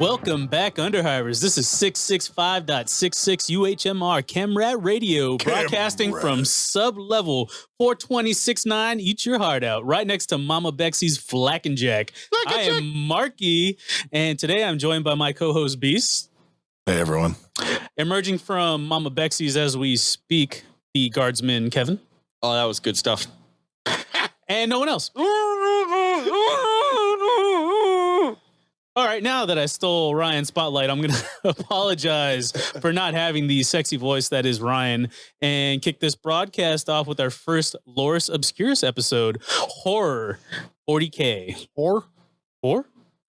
Welcome back, Underhivers. This is 665.66 UHMR ChemRat Radio, broadcasting from sub-level 426.9. Eat your heart out, right next to Mama Bexy's Flack and Jack. I am Marky, and today I'm joined by my co-host Beast. Hey, everyone. Emerging from Mama Bexy's as we speak, the guardsman Kevin. Oh, that was good stuff. And no one else. All right, now that I stole Ryan's spotlight, I'm going to apologize for not having the sexy voice that is Ryan and kick this broadcast off with our first Lorus Obscurus episode, Horror 40k. Horror? Horror?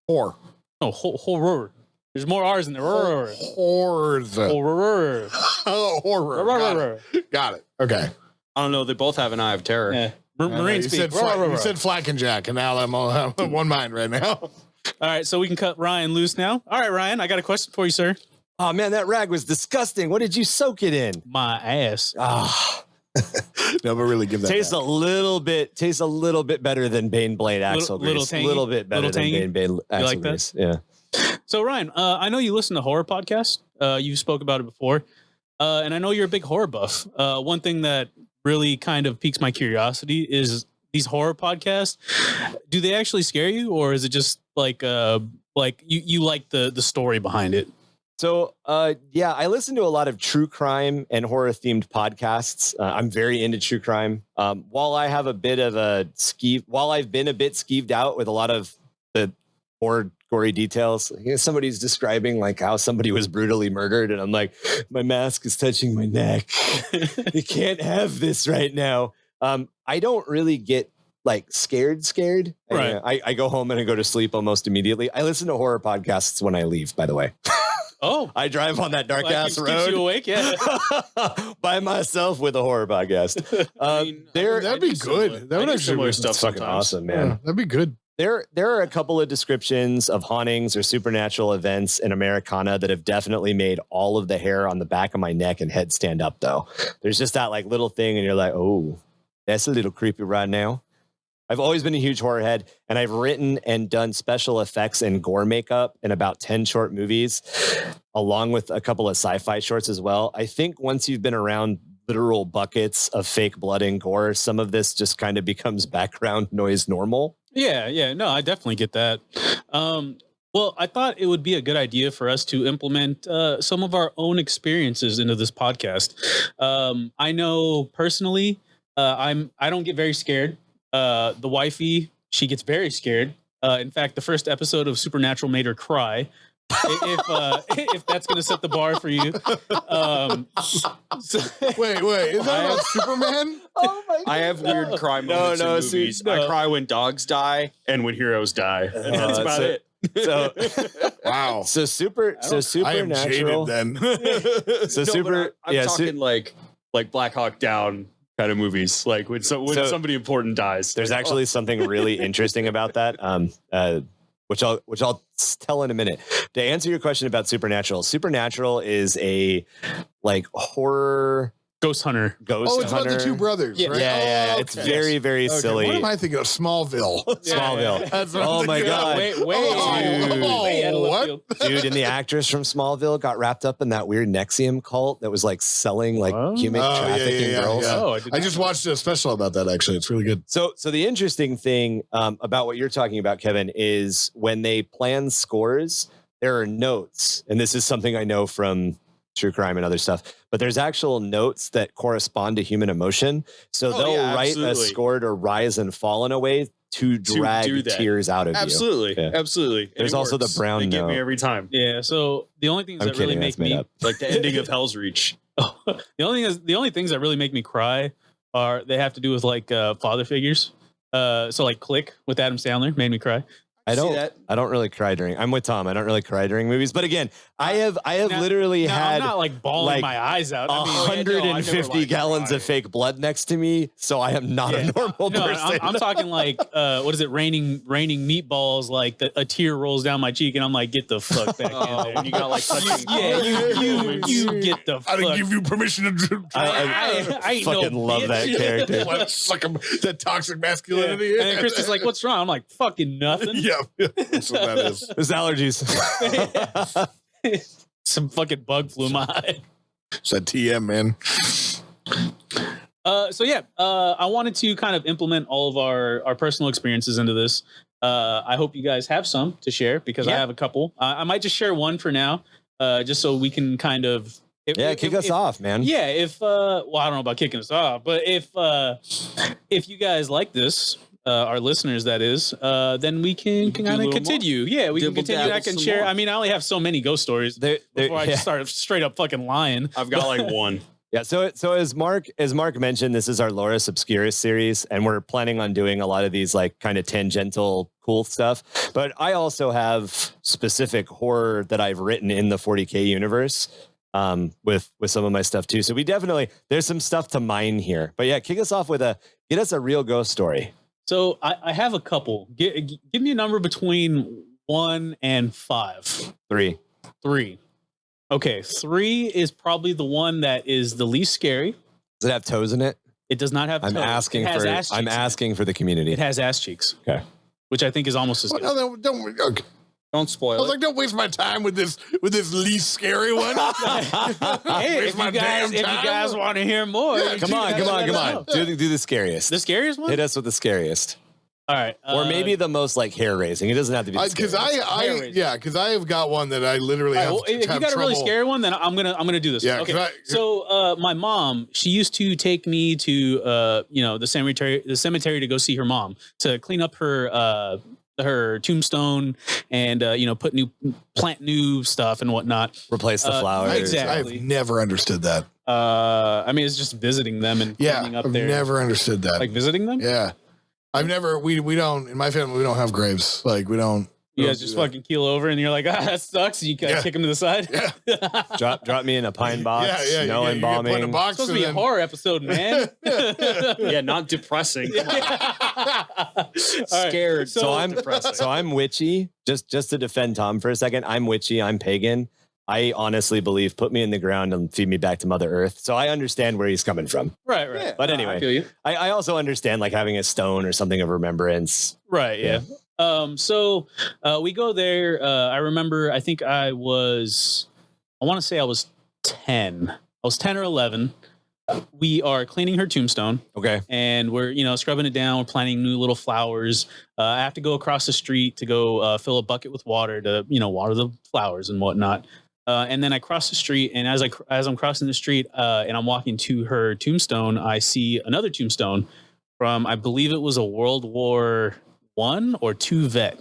Horror. No, horror. There's more R's in there. Horror. Horror. Oh, horror. Got it. Okay. I don't know. They both have an eye of terror. Yeah. Marine speak. You said Flack and Jack, and now I'm on one mind right now. All right, so we can cut Ryan loose now. All right, Ryan, I got a question for you, sir. Oh, man, that rag was disgusting. What did you soak it in? My ass. Ah. Never really give that Tastes back. a little bit better than Bane Blade Axle Grease. A little bit better than Bane Axle like Grease. Yeah. So, Ryan, I know you listen to horror podcasts. You spoke about it before. And I know you're a big horror buff. One thing that really kind of piques my curiosity is these horror podcasts. Do they actually scare you, or is it just like you like the story behind it? So, yeah, I listen to a lot of true crime and horror themed podcasts. I'm very into true crime. While I've been a bit skeeved out with a lot of the horror gory details, somebody's describing like how somebody was brutally murdered, and I'm like, my mask is touching my neck. You can't have this right now. I don't really get like scared. Right. I go home and I go to sleep almost immediately. I listen to horror podcasts when I leave, by the way. Oh, I drive on that dark ass road. Keeps you awake, yeah. By myself with a horror podcast. That'd be good. That would actually be stuff. Fucking awesome, man. Yeah, that'd be good. There are a couple of descriptions of hauntings or supernatural events in Americana that have definitely made all of the hair on the back of my neck and head stand up, though. There's just that like little thing, and you're like, oh, that's a little creepy right now. I've always been a huge horror head, and I've written and done special effects and gore makeup in about 10 short movies, along with a couple of sci-fi shorts as well. I think once you've been around literal buckets of fake blood and gore, some of this just kind of becomes background noise normal. Yeah. No, I definitely get that. Well, I thought it would be a good idea for us to implement some of our own experiences into this podcast. I know personally, I don't get very scared. The wifey, she gets very scared. In fact, the first episode of Supernatural made her cry. If that's going to set the bar for you. Wait, is that about Superman? Oh my God. I have weird cry moments in movies. I cry when dogs die and when heroes die. And that's about it. So Wow. So I am supernatural. jaded then. I'm talking like Black Hawk Down kind of movies, like when somebody important dies. There's actually something really interesting about that, which I'll tell in a minute. To answer your question about Supernatural is a like horror Ghost Hunter. It's about the two brothers, right? Yeah. Okay. It's very, very silly. What am I thinking of? Smallville. Smallville. That's what I'm Oh my thinking of. God. Wait. What? Dude, and the actress from Smallville got wrapped up in that weird Nexium cult that was like selling like human trafficking girls. Yeah. Oh, I just watched a special about that, actually. It's really good. So the interesting thing about what you're talking about, Kevin, is when they plan scores, there are notes, and this is something I know from true crime and other stuff, but there's actual notes that correspond to human emotion. So they'll write a score to rise and fall in a way to drag tears out of you. Absolutely. There's also the brown note. They get me every time. Yeah. So the only things that really make me Like the ending of Hell's Reach. the only things that really make me cry are they have to do with like father figures. So like Click with Adam Sandler made me cry. I don't really cry during. I'm with Tom. I don't really cry during movies. But again, I have literally had. I'm not like bawling my eyes out. 150 gallons of fake blood next to me, so I am not a normal person. I'm talking like what is it? Raining meatballs. Like a tear rolls down my cheek, and I'm like, get the fuck back in there. You got like touching. you get the. I didn't give you permission to. I fucking love that character. Suck that toxic masculinity. And then Chris is like, "What's wrong?" I'm like, "Fucking nothing." Yeah, That's what that is. There's allergies. Some fucking bug flew in my eye. It's that TM, man. I wanted to kind of implement all of our personal experiences into this. I hope you guys have some to share because I have a couple. I might just share one for now, just so we can kind of kick us off, man. Yeah, I don't know about kicking us off, but if you guys like this, our listeners, that is, then we can kind of continue. Yeah, we can continue. I can share. I mean, I only have so many ghost stories before I just start straight up fucking lying. I've got like one. Yeah, so as Mark mentioned, this is our Lorus Obscurus series, and we're planning on doing a lot of these like kind of tangential cool stuff. But I also have specific horror that I've written in the 40k universe with some of my stuff too. So there's some stuff to mine here. But yeah, kick us off with get us a real ghost story. So I have a couple. Give me a number between 1 and 5. 3. Okay, 3 is probably the one that is the least scary. Does it have toes in it? It does not have toes. I'm asking for the community. It has ass cheeks. Okay. Which I think is almost as good. No, don't. Don't spoil I was like, don't waste my time with this least scary one. Hey, if you guys want to hear more, come on. Do the scariest. The scariest one? Hit us with the scariest. All right. Or maybe the most like hair raising. It doesn't have to be the because scariest. because I have got one that I literally have. Well, if you got a really scary one, then I'm gonna do this. Yeah. Okay. So my mom, she used to take me to the cemetery to go see her mom to clean up her tombstone and plant new stuff and whatnot. Replace the flowers. Exactly. I've never understood that. I mean, it's just visiting them and cleaning up there. I've never understood that. Like visiting them? Yeah. I've never, we don't, in my family, we don't have graves. Like we don't. You guys just fucking keel over and you're like, that sucks. And you kind of kick them to the side. Yeah. drop me in a pine box. Yeah. No embalming. It's supposed to be a horror episode, man. Yeah, not depressing. Scared. So I'm witchy. Just to defend Tom for a second. I'm witchy. I'm pagan. I honestly believe put me in the ground and feed me back to Mother Earth. So I understand where he's coming from. Right. Yeah, but anyway, I feel you. I also understand like having a stone or something of remembrance. Right. Yeah. So we go there. I remember, I think I want to say I was 10. I was 10 or 11. We are cleaning her tombstone. Okay. And we're, scrubbing it down. We're planting new little flowers. I have to go across the street to go fill a bucket with water to, water the flowers and whatnot. And then I cross the street, and as I'm crossing the street and I'm walking to her tombstone, I see another tombstone from, I believe it was a World War I or II vet,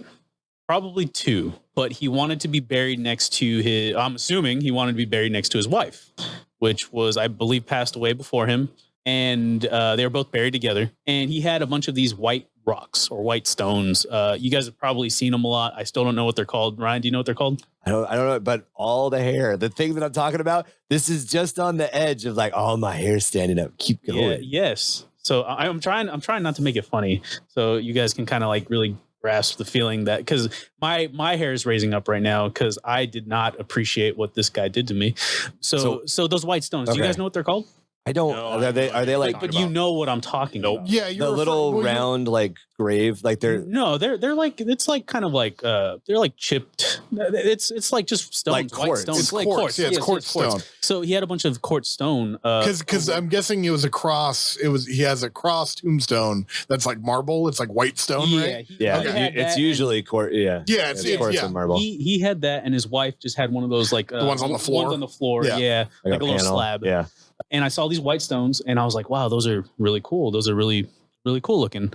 probably 2. But he wanted to be buried next to I'm assuming he wanted to be buried next to his wife, which was, I believe, passed away before him. And they were both buried together. And he had a bunch of these white rocks or white stones. You guys have probably seen them a lot. I still don't know what they're called. Ryan, do you know what they're called? I don't know, but all the hair, the thing that I'm talking about, this is just on the edge of like, all my hair standing up. Keep going. Yeah, yes. So I'm trying not to make it funny. So you guys can kind of like really grasp the feeling that, because my hair is raising up right now because I did not appreciate what this guy did to me. So those white stones, do you guys know what they're called? I don't. No, are they like? But you know what I'm talking about. Yeah, the little round like grave, like they're they're like, it's like kind of like they're like chipped. It's like just stones, like quartz. White stones. It's like quartz. Yeah, it's quartz stone. So he had a bunch of quartz stone. Because I'm guessing it was a cross. He has a cross tombstone that's like marble. It's like white stone, right? It's usually quartz. Yeah, it's quartz and marble. He had that, and his wife just had one of those like the ones on the floor. Ones on the floor, like a little slab. Yeah. And I saw these white stones, and I was like, "Wow, those are really cool. Those are really, really cool looking."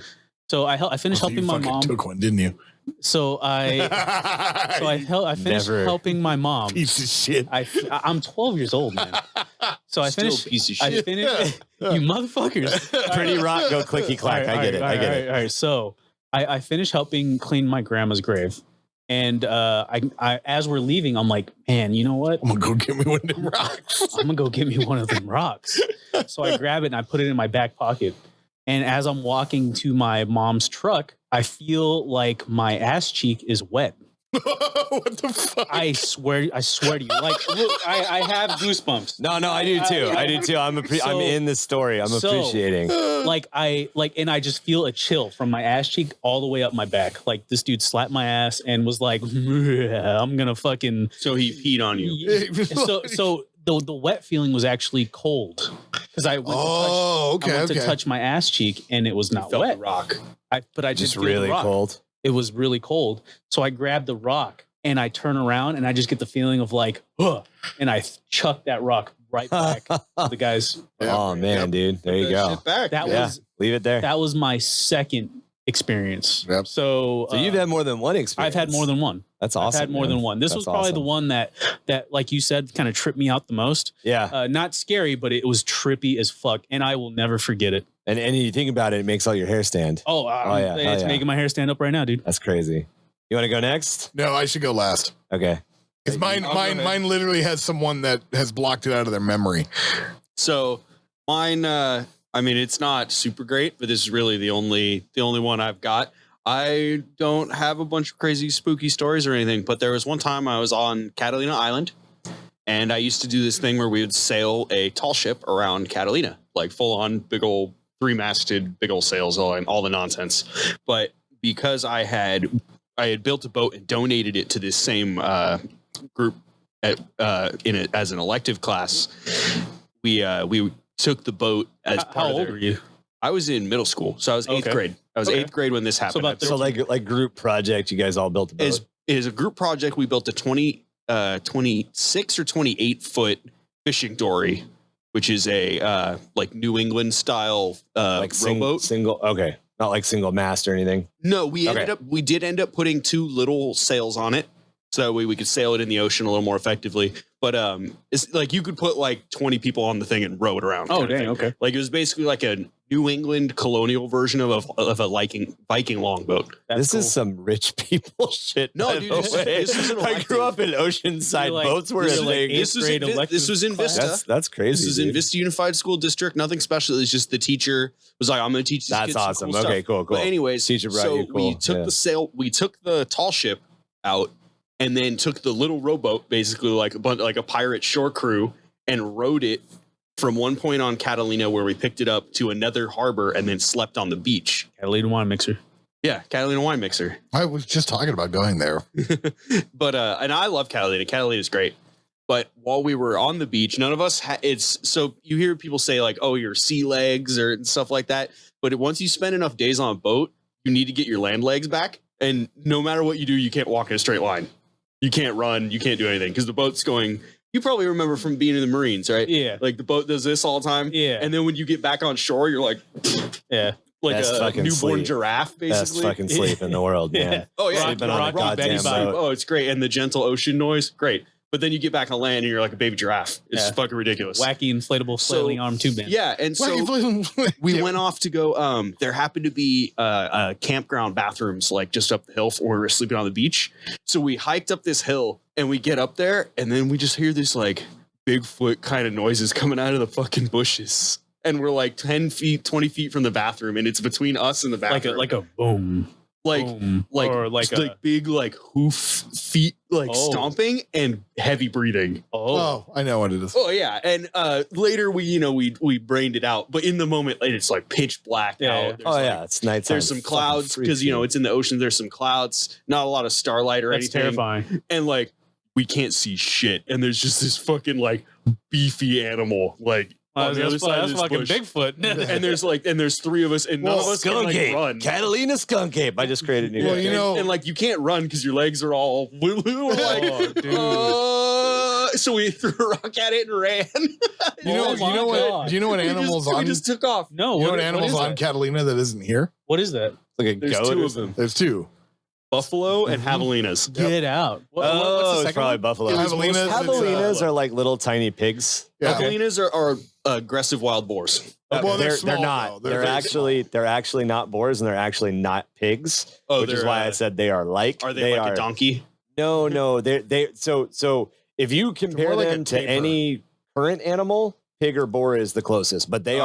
So I finished helping my mom. Took one, didn't you? So I finished helping my mom. Piece of shit. I'm 12 years old, man. So I finished. Still a piece of shit. I finished. You motherfuckers. Pretty rock. Go clicky clack. I get it. All right. So I finished helping clean my grandma's grave. And I as we're leaving, I'm like, man, you know what? I'm gonna go get me one of them rocks. I'm gonna go get me one of them rocks. So I grab it and I put it in my back pocket. And as I'm walking to my mom's truck, I feel like my ass cheek is wet. What the fuck? I swear to you. Like, look, I have goosebumps. No, I do too. I do too. I'm in this story. I'm appreciating. Like and I just feel a chill from my ass cheek all the way up my back. Like this dude slapped my ass and was like, I'm gonna fucking. So he peed on you. So the wet feeling was actually cold because I went to touch my ass cheek and it was not felt wet. The rock. But I just really cold. It was really cold. So I grabbed the rock and I turn around and I just get the feeling of like, and I chuck that rock right back to the guys. Oh man, dude. There you go. Leave it there. That was my second experience. Yep. So you've had more than one experience. I've had more than one. That's awesome. I've had more than one. This was probably the one that, like you said, kind of tripped me out the most. Yeah. Not scary, but it was trippy as fuck. And I will never forget it. And you think about it, it makes all your hair stand. It's making my hair stand up right now, dude. That's crazy. You want to go next? No, I should go last. Okay. Because mine literally has someone that has blocked it out of their memory. So mine, I mean, it's not super great, but this is really the only one I've got. I don't have a bunch of crazy spooky stories or anything, but there was one time I was on Catalina Island, and I used to do this thing where we would sail a tall ship around Catalina, like full on big old 3-masted big old sails, all the nonsense. But because I had built a boat and donated it to this same group in it as an elective class, we took the boat as part how of old were you? I was in middle school, so I was eighth grade. I was eighth grade when this happened. So like group project, you guys all built a boat. Is a group project. We built a 26 or 28 foot fishing dory, which is a like New England style like rowboat. Single, okay, not like single mast or anything. No, we did end up putting 2 little sails on it, so that way we could sail it in the ocean a little more effectively. But it's like you could put like 20 people on the thing and row it around. Oh, dang, okay. Like it was basically like a New England colonial version of a Viking longboat. This is some rich people shit. No, dude, this was an I grew up in Oceanside. Boats were a thing. This was in Vista. That's crazy. This is in Vista Unified School District. Nothing special. It's just the teacher was like, "I'm going to teach this." That's awesome. Cool okay, cool. But anyways, teacher brought so you cool. we took the sail. We took the tall ship out, and then took the little rowboat, basically like a pirate shore crew, and rowed it from one point on Catalina where we picked it up to another harbor and then slept on the beach. Catalina wine mixer. Yeah, Catalina wine mixer. I was just talking about going there. But and I love Catalina. Catalina is great. But while we were on the beach, none of us so you hear people say like, "Oh, your sea legs" or stuff like that. But once you spend enough days on a boat, you need to get your land legs back. And no matter what you do, you can't walk in a straight line. You can't run. You can't do anything because the boat's going. You probably remember from being in the Marines, right? Yeah. Like the boat does this all the time. Yeah. And then when you get back on shore, you're like, yeah, like best a newborn giraffe, basically. Best fucking sleep in the world, man. Yeah. Oh yeah, Sleeping on a goddamn boat. Oh, it's great, and the gentle ocean noise, great. But then you get back on land and you're like a baby giraffe. It's fucking ridiculous. Wacky inflatable flailing arm tube band. Yeah, and so we went off to go. There happened to be campground bathrooms like just up the hill where we were sleeping on the beach. So we hiked up this hill and we get up there and then we just hear this like Bigfoot kind of noises coming out of the fucking bushes. And we're like 10 feet, 20 feet from the bathroom, and it's between us and the bathroom. Like a boom. Boom. Or like big like hoof feet stomping and heavy breathing. Oh, I know what it is. Oh yeah, and later we brained it out, but in the moment it's like pitch black out. It's nighttime. There's some clouds because it's in the ocean. There's some clouds, not a lot of starlight or anything. Terrifying. And like we can't see shit, and there's just this fucking like beefy animal like. On the other side of this fucking bush. Bigfoot. and there's 3 of us, and none of us can like run. Catalina Skunk Ape. I just created new. Well, and like you can't run because your legs are all. We're like, so we threw a rock at it and ran. Do you know what animals on? We just took off. No, you know what animals on Catalina that isn't here? What is that? Like a There's goat. 2 of them. There's 2. Buffalo and javelinas. Get out. What's the second probably one? Buffalo. Javelinas are like little tiny pigs. Yeah. Javelinas are aggressive wild boars. Well, they're small, not. Though. They're actually not boars, and they're actually not pigs. Which is why I said they are like. Are they like a donkey? No. So if you compare them to any current animal, pig or boar is the closest, but they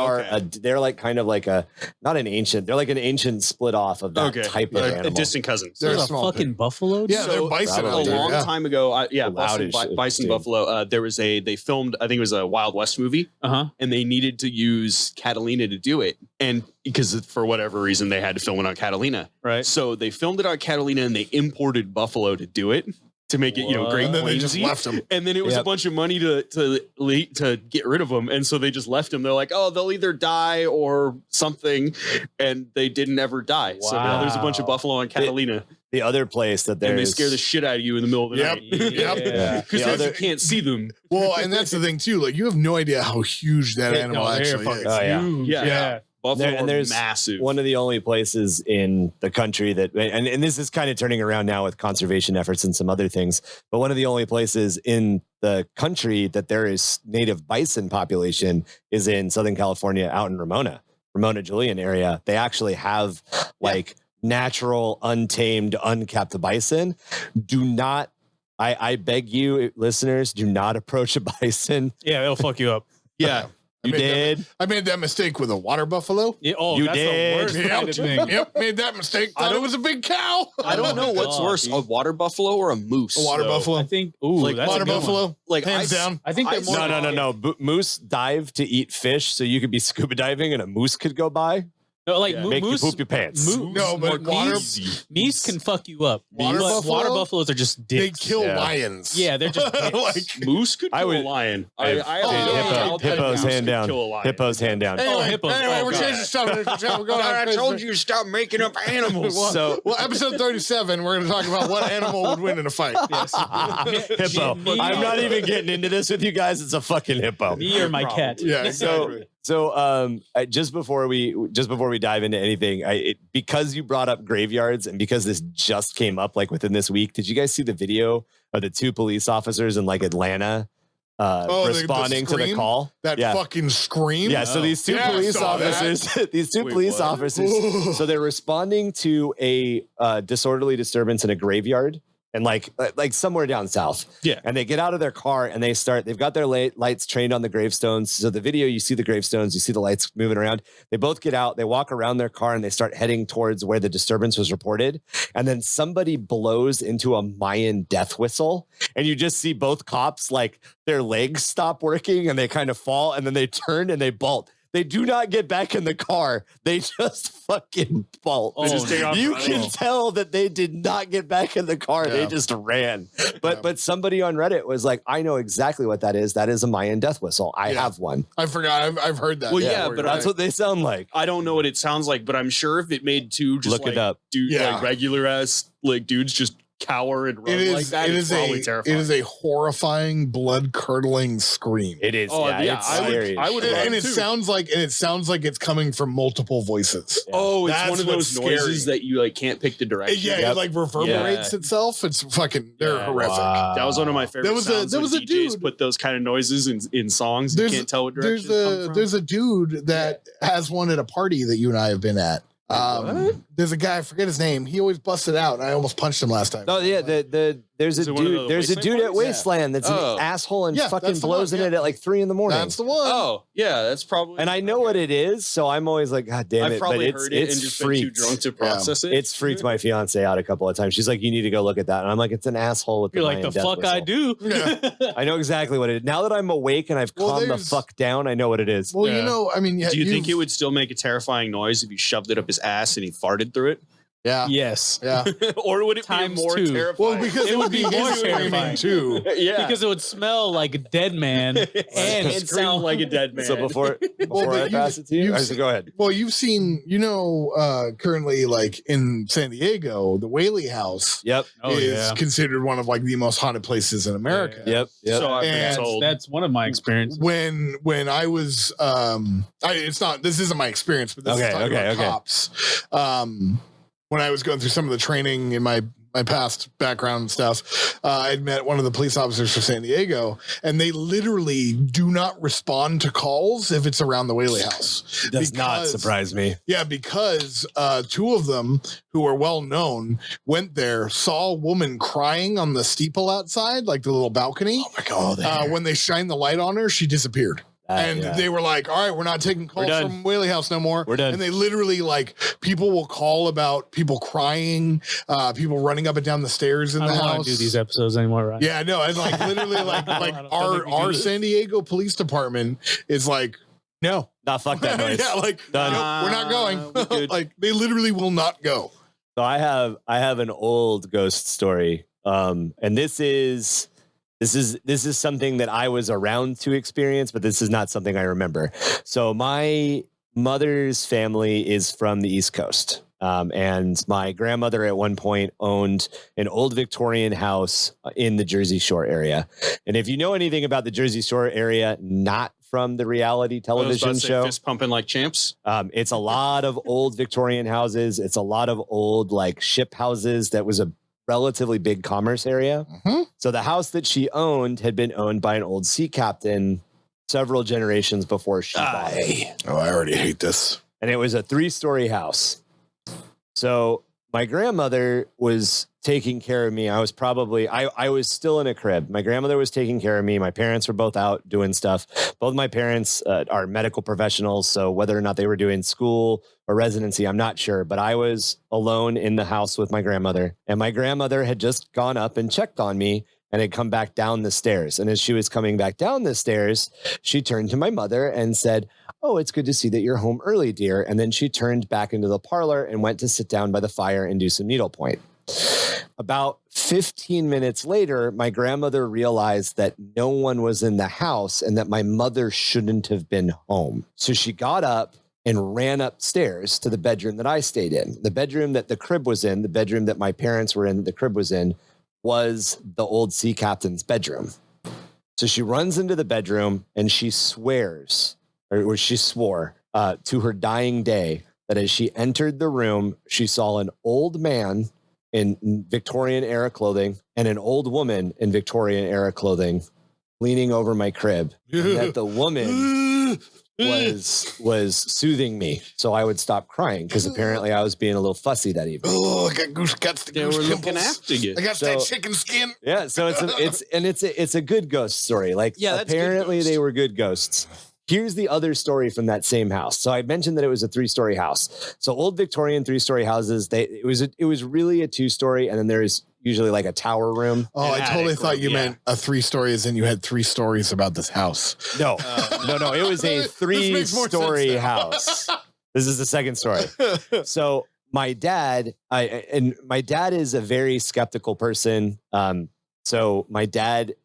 they're like kind of like not an ancient. They're like an ancient split off of that type of animal. A distant cousin. They're There's a fucking buffalo. Yeah, they're bison. A long time ago, bison dude. buffalo. There was they filmed. I think it was a Wild West movie, and they needed to use Catalina to do it, and because for whatever reason they had to film it on Catalina, Right. So they filmed it on Catalina, and they imported buffalo to do it. To make it, great, And then they just Queensy. left them. And then it was a bunch of money to get rid of them, and so they just left them. They're like, oh, they'll either die or something, and they didn't ever die. So now there's a bunch of buffalo on Catalina. The other place that And they scare the shit out of you in the middle of the night. Yeah. Because you can't see them. Well, and that's the thing too. Like you have no idea how huge that animal actually is. Oh, yeah. Huge. Yeah. Buffalo are there's massive. one of the only places in the country that, and this is kind of turning around now with conservation efforts and some other things, but one of the only places in the country that there is native bison population is in Southern California, out in Ramona Julian area. They actually have like natural, untamed, unkept bison. Do not, I beg you, listeners, do not approach a bison. Yeah, it'll fuck you up. Yeah. I made that mistake with a water buffalo. Yeah, You that's did. the worst kind of thing. Yep, made that mistake. Thought it was a big cow. I don't know what's God, worse, dude. a water buffalo or a moose. A water buffalo. I think. Like, That's Water a good one. buffalo. Like, Hands down. I think they're more. No. Moose dive to eat fish, so you could be scuba diving and a moose could go by. No, like Make you moose. poop your pants. No, but water, Meese can fuck you up. Water But buffalo? water buffaloes are just they dicks. kill Yeah. lions. Yeah, they're just dicks. Like, Moose could I kill would- a lion. Hey, Hippos hand down. Hippos hand down. anyway, hippos. anyway, Oh, we're God. changing stuff. We're going on. to stop making up animals. Well, episode 37, we're going to talk about what animal would win in a fight. Hippo. I'm not even getting into this with you guys. It's a fucking hippo. Me or my cat. Yeah, exactly. So just before we dive into anything, because you brought up graveyards and because this just came up like within this week, did you guys see the video of the two police officers in like Atlanta responding to the scream? call? That fucking scream. Yeah, so these two Yeah, I police saw that. officers, Wait, what? officers, so they're responding to a disorderly disturbance in a graveyard. And like somewhere down south. Yeah. And they get out of their car and they've got their lights trained on the gravestones. So the video, you see the gravestones, you see the lights moving around. They both get out, they walk around their car and they start heading towards where the disturbance was reported. And then somebody blows into a Mayan death whistle. And you just see both cops, like their legs stop working and they kind of fall and then they turn and they bolt. They do not get back in the car. They just fucking bolt. They just take off You running. can tell that they did not get back in the car. Yeah. They just ran. But somebody on Reddit was like, I know exactly what that is. That is a Mayan death whistle. I have one. I forgot. I've heard that. Well, yeah, before, but you're That's right. what they sound like. I don't know what it sounds like, but I'm sure if it made two just Look it up. dude, Yeah. like regular ass like dudes just cower and run It is. like that, it it's is probably a. terrifying. It is a horrifying, blood curdling scream. It is. Oh, yeah, it's I would- scary. I would- And it too. sounds like it's coming from multiple voices. Oh, it's That's one of what's those noises scary. that you like can't pick the direction. Yeah, Yep. it like reverberates itself. It's fucking. They're Yeah. horrific. That was one of my favorite. There was a- sounds there when was a DJs dude- put those kind of noises in songs. You can't tell what there's direction. it's come from. a dude that has one at a party that you and I have been at. There's a guy, I forget his name. He always busted out, and I almost punched him last time. Oh yeah, there's Is a it one of dude. the There's a Wasteland dude at ones? Wasteland that's Oh. an asshole and Yeah, fucking that's the blows one, in it at like 3 a.m. That's the one. Oh, yeah, that's probably. And I know what it is, so I'm always like, God damn I've it! probably But heard it it's and just been too freaked. drunk to process it. It's freaked my fiance out a couple of times. She's like, "You need to go look at that," and I'm like, "It's an asshole with You're the like, Mayan the death fuck whistle." I do. Yeah. I know exactly what it is. Now that I'm awake and I've Well, calmed the there's- fuck down, I know what it is. Well, Yeah. you know, I mean, yeah, Do you think it would still make a terrifying noise if you shoved it up his ass and he farted through it? Yeah, Yes. yeah. Or would it Times be more two. terrifying? Well, because It would be more his screaming terrifying. too. yeah, Because it would smell like a dead man and and scream sound like a dead man. So before Well, I but pass it to you, go ahead. Well, you've seen, currently, like in San Diego, the Whaley House Yep. Oh, is yeah. considered one of like the most haunted places in America. Yep. So I've been And told. That's one of my experiences. When I was, this isn't my experience, but this is Okay, talking okay, about okay. cops. When I was going through some of the training in my past background and stuff, I'd met one of the police officers from San Diego, and they literally do not respond to calls if it's around the Whaley House. Does not Because- surprise me. Yeah, because two of them who are well known went there, saw a woman crying on the steeple outside, like the little balcony. Oh my god. When they shined the light on her, she disappeared. And they were like, all right, we're not taking calls from Whaley House no more. We're done. And they literally, like, people will call about people crying, people running up and down the stairs in the house. I don't want to do these episodes anymore, right? Yeah, no, and like literally like our San Diego Police Department is like, no. Nah, fuck that noise. Yeah, like, no, we're not going. Like, they literally will not go. So I have an old ghost story. And this is something that I was around to experience, but this is not something I remember. So my mother's family is from the East Coast. And my grandmother at one point owned an old Victorian house in the Jersey Shore area. And if you know anything about the Jersey Shore area, not from the reality television show, fist pumping like champs. It's a lot of old Victorian houses. It's a lot of old like ship houses. That was a relatively big commerce area. Mm-hmm. So the house that she owned had been owned by an old sea captain several generations before she bought it. Oh, I already hate this. And it was a 3-story house. So my grandmother was taking care of me. I was still in a crib. My grandmother was taking care of me. My parents were both out doing stuff. Both my parents are medical professionals. So whether or not they were doing school or residency, I'm not sure. But I was alone in the house with my grandmother. And my grandmother had just gone up and checked on me and had come back down the stairs. And as she was coming back down the stairs, she turned to my mother and said, "Oh, it's good to see that you're home early, dear." And then she turned back into the parlor and went to sit down by the fire and do some needlepoint. About 15 minutes later, my grandmother realized that no one was in the house and that my mother shouldn't have been home. So she got up and ran upstairs to the bedroom that I stayed in. The bedroom that the crib was in, the bedroom that my parents were in, that the crib was in, was the old sea captain's bedroom. So she runs into the bedroom and she swears, or she swore to her dying day, that as she entered the room, she saw an old man in Victorian era clothing and an old woman in Victorian era clothing leaning over my crib. And that the woman was soothing me so I would stop crying, because apparently I was being a little fussy that evening. Oh, I got goose guts. They were looking after you. I got that chicken skin. Yeah, so it's a good ghost story. Like, apparently they were good ghosts. Here's the other story from that same house. So I mentioned that it was a 3-story house. So old Victorian 3-story houses, it was really a 2-story, and then there's usually like a tower room. Oh, I totally thought you meant a 3-story as in you had 3 stories about this house. No, no, it was a 3-story house. This is the second story. So my dad, my dad is a very skeptical person. So my dad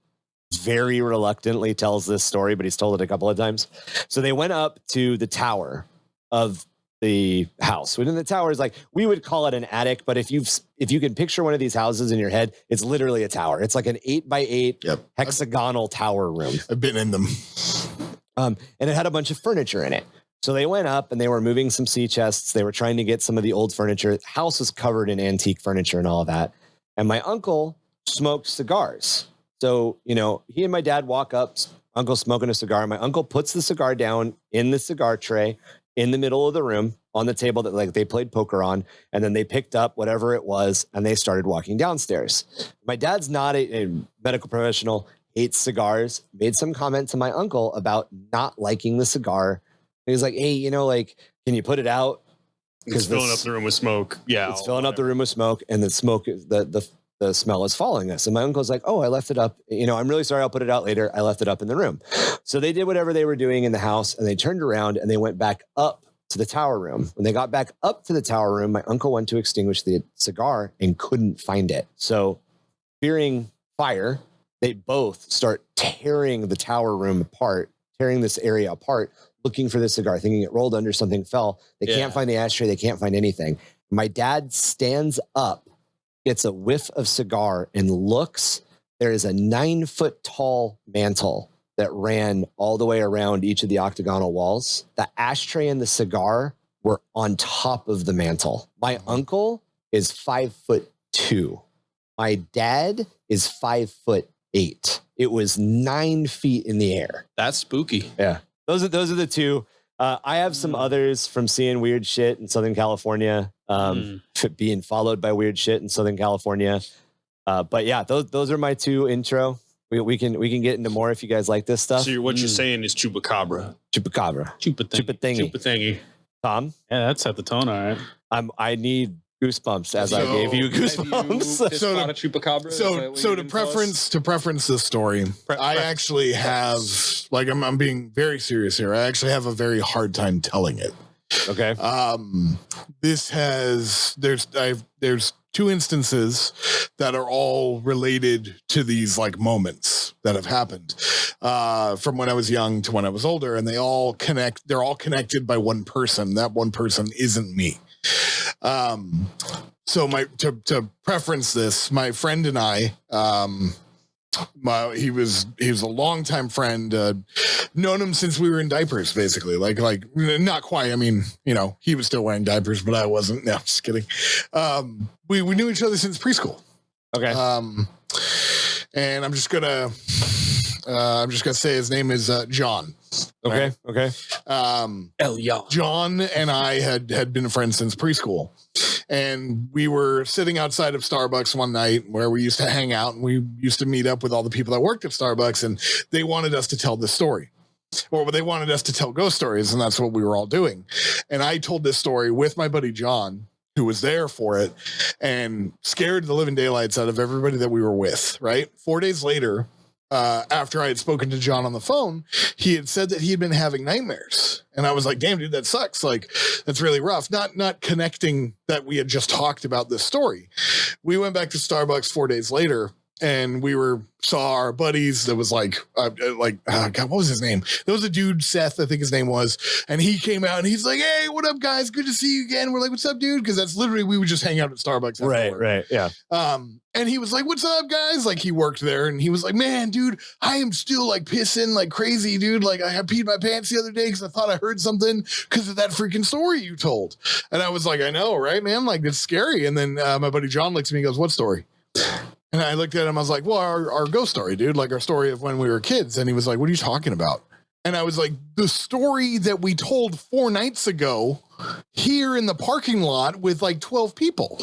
very reluctantly tells this story, but he's told it a couple of times. So they went up to the tower of the house. Within the tower is like, we would call it an attic, but if you can picture one of these houses in your head, it's literally a tower. It's like an 8x8 hexagonal tower room. I've been in them. And it had a bunch of furniture in it. So they went up and they were moving some sea chests. They were trying to get some of the old furniture. The house was covered in antique furniture and all of that. And my uncle smoked cigars. So, he and my dad walk up, uncle smoking a cigar. My uncle puts the cigar down in the cigar tray in the middle of the room on the table that like they played poker on. And then they picked up whatever it was and they started walking downstairs. My dad's not a medical professional, hates cigars, made some comment to my uncle about not liking the cigar. He was like, "Hey, can you put it out?" It's filling up the room with smoke. Yeah. It's filling up the room with smoke, and the smoke, the smell is following us. And my uncle's like, "Oh, I left it up. I'm really sorry. I'll put it out later. I left it up in the room." So they did whatever they were doing in the house, and they turned around and they went back up to the tower room. When they got back up to the tower room, my uncle went to extinguish the cigar and couldn't find it. So fearing fire, they both start tearing the tower room apart, tearing this area apart, looking for the cigar, thinking it rolled under, something fell. They can't find the ashtray. They can't find anything. My dad stands up, gets a whiff of cigar, and looks. There is a 9-foot tall mantle that ran all the way around each of the octagonal walls. The ashtray and the cigar were on top of the mantle. My uncle is 5'2". My dad is 5'8". It was 9 feet in the air. That's spooky. Yeah. Those are the two. I have some others from seeing weird shit in Southern California, being followed by weird shit in Southern California. But yeah, those are my 2 intro. We can get into more if you guys like this stuff. So what you're saying is chupacabra. Chupacabra. Chupa thingy. Chupa thingy. Tom? Yeah, that set the tone. All right. I need goosebumps as I gave you goosebumps. To preference this story, I actually have, like, I'm being very serious here. I actually have a very hard time telling it. Okay. There's two instances that are all related to these like moments that have happened from when I was young to when I was older, and they're all connected by one person. That one person isn't me. So to preference this, my friend and I, he was a longtime friend, known him since we were in diapers, basically. Like not quite. I mean, he was still wearing diapers, but I wasn't. No, I'm just kidding. We knew each other since preschool. Okay. And I'm just gonna say his name is John. Okay. Okay. John and I had been friends since preschool. And we were sitting outside of Starbucks one night where we used to hang out, and we used to meet up with all the people that worked at Starbucks, and they wanted us to tell this story, or they wanted us to tell ghost stories. And that's what we were all doing. And I told this story with my buddy, John, who was there for it, and scared the living daylights out of everybody that we were with. Right. 4 days later, after I had spoken to John on the phone, he had said that he had been having nightmares. And I was like, damn, dude, that sucks. Like, that's really rough. Not connecting that we had just talked about this story. We went back to Starbucks 4 days later, and we saw our buddies. That was God, what was his name? There was a dude, Seth, I think his name was. And he came out and he's like, hey, what up, guys? Good to see you again. We're like, what's up, dude? Because that's literally, we would just hang out at Starbucks. Right. Yeah. And he was like, what's up, guys? Like, he worked there, and he was like, man, dude, I am still like pissing like crazy, dude. Like, I peed my pants the other day because I thought I heard something because of that freaking story you told. And I was like, I know, right, man? Like, it's scary. And then my buddy John looks at me and goes, what story? And I looked at him, I was like, well, our ghost story, dude, like our story of when we were kids. And he was like, what are you talking about? And I was like, the story that we told 4 nights ago here in the parking lot with like 12 people.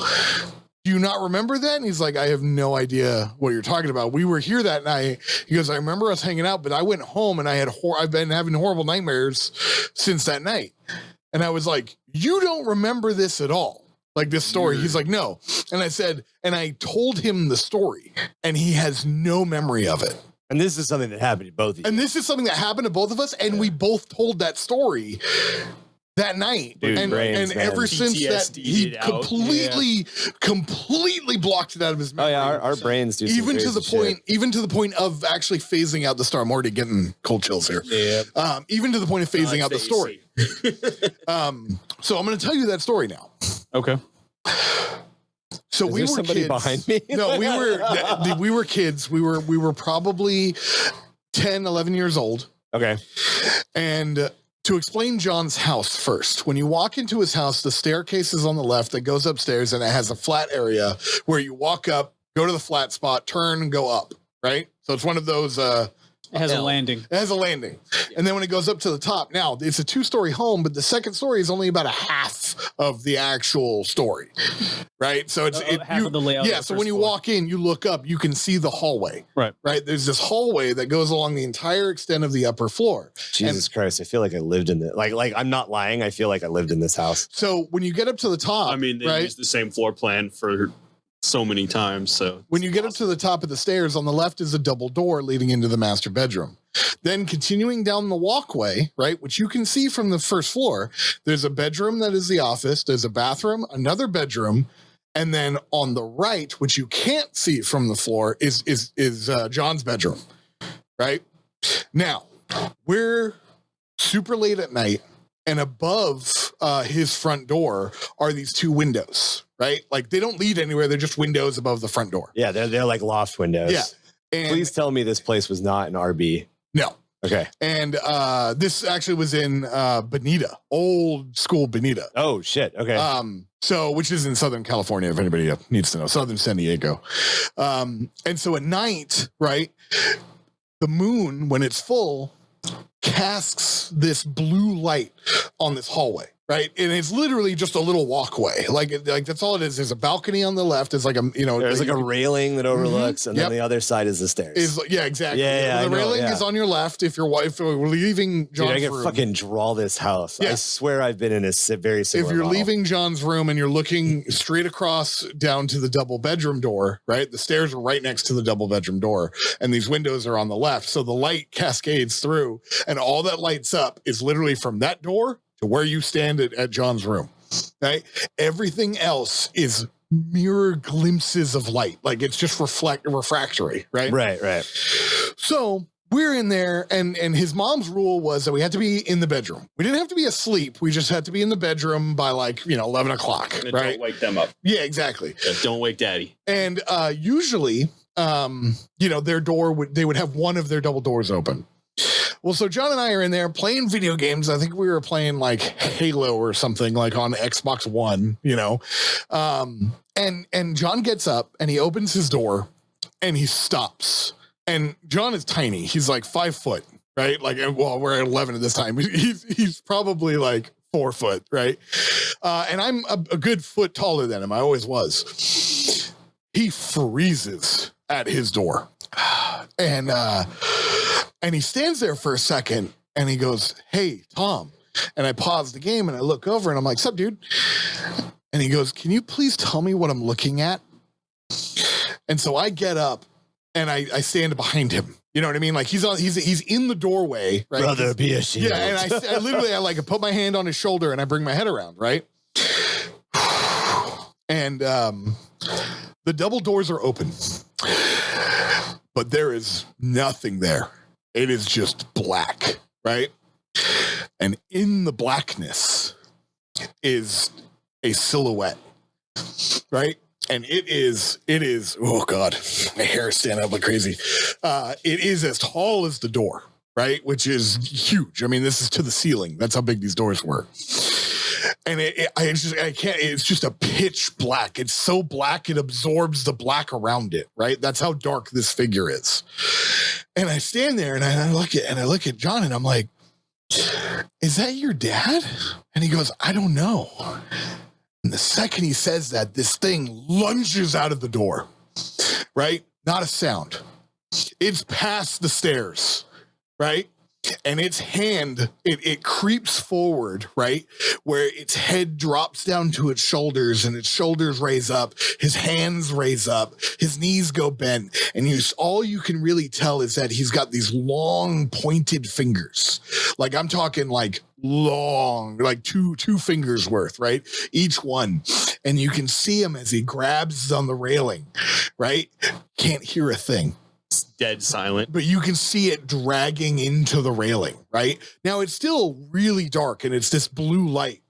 Do you not remember that? And he's like, I have no idea what you're talking about. We were here that night. He goes, I remember us hanging out, but I went home and I've been having horrible nightmares since that night. And I was like, you don't remember this at all? Like this story? He's like, no. And I said, and I told him the story, and he has no memory of it. And this is something that happened to both of you. And this is something that happened to both of us, and we both told that story that night. Dude, and ever since that, he completely blocked it out of his memory. Oh yeah, our brains do. Even to the point of actually phasing out the story. I'm already getting cold chills here. Yeah. Even to the point of phasing out the story. So I'm going to tell you that story now. Okay. So we were somebody kids. Behind me? No, we were kids. We were probably 10, 11 years old. Okay. And to explain John's house first, when you walk into his house, the staircase is on the left that goes upstairs, and it has a flat area where you walk up, go to the flat spot, turn, and go up, right? So it's one of those... It has a landing. It has a landing. And then when it goes up to the top, now it's a 2-story home, but the second story is only about a half of the actual story, right? So it's half of the layout. Yeah. So when you walk in, you look up, you can see the hallway. Right. Right. There's this hallway that goes along the entire extent of the upper floor. Jesus Christ. I feel like I lived in it. Like I'm not lying. I feel like I lived in this house. So when you get up to the top, I mean, they use the same floor plan for so many times. So when you get up to the top of the stairs, on the left is a double door leading into the master bedroom. Then continuing down the walkway, right, which you can see from the first floor, there's a bedroom that is the office. There's a bathroom, another bedroom, and then on the right, which you can't see from the floor, is John's bedroom. Right now, we're super late at night, and above his front door are these 2 windows. Right? Like they don't lead anywhere. They're just windows above the front door. Yeah, they're like loft windows. Yeah. And please tell me this place was not an RB. No. Okay. And this actually was in Bonita, old school Bonita. Oh shit. Okay. So which is in Southern California, if anybody needs to know, Southern San Diego. And so at night, right, the moon, when it's full, casts this blue light on this hallway. right? And it's literally just a little walkway. Like that's all it is. There's a balcony on the left. It's like there's like a railing that overlooks, and then the other side is the stairs. Exactly. Yeah, the railing is on your left if you're leaving John's room. Dude, I can fucking draw this house. Yeah. I swear I've been in a very similar If you're model. leaving John's room and you're looking straight across down to the double bedroom door, right? The stairs are right next to the double bedroom door, and these windows are on the left. So the light cascades through, and all that lights up is literally from that door to where you stand at John's room, right? Everything else is mirror glimpses of light. Like it's just refractory, right? Right. So we're in there, and his mom's rule was that we had to be in the bedroom. We didn't have to be asleep. We just had to be in the bedroom by 11 o'clock, And right? Don't wake them up. Yeah, exactly. Don't wake daddy. And usually, their door they would have one of their double doors open. Well, so John and I are in there playing video games. I think we were playing like Halo or something like on Xbox One, and John gets up and he opens his door and he stops. And John is tiny. He's like 5 foot, right? We're at 11 at this time. He's probably like 4 foot, right? And I'm a good foot taller than him. I always was. He freezes at his door. And he stands there for a second and he goes, "Hey, Tom." And I pause the game and I look over and I'm like, "Sup, dude?" And he goes, "Can you please tell me what I'm looking at?" And so I get up and I stand behind him. You know what I mean? Like he's in the doorway, right? Brother, be a shield. Yeah, and I literally put my hand on his shoulder and I bring my head around, right? And the double doors are open, but there is nothing there. It is just black, right? And in the blackness is a silhouette, right? And it is, oh God, my hair is standing up like crazy. It is as tall as the door, right? Which is huge. I mean, this is to the ceiling. That's how big these doors were. And it's just a pitch black. It's so black, it absorbs the black around it, right? That's how dark this figure is. And I stand there and I look at John and I'm like, "Is that your dad?" And he goes, "I don't know." And the second he says that, this thing lunges out of the door, right? Not a sound. It's past the stairs, right? And its hand, it creeps forward, right? Where its head drops down to its shoulders and its shoulders raise up, his hands raise up, his knees go bent. And all you can really tell is that he's got these long pointed fingers. Like I'm talking like long, like two fingers worth, right? Each one. And you can see him as he grabs on the railing, right? Can't hear a thing. It's dead silent. But you can see it dragging into the railing, right? Now it's still really dark and it's this blue light.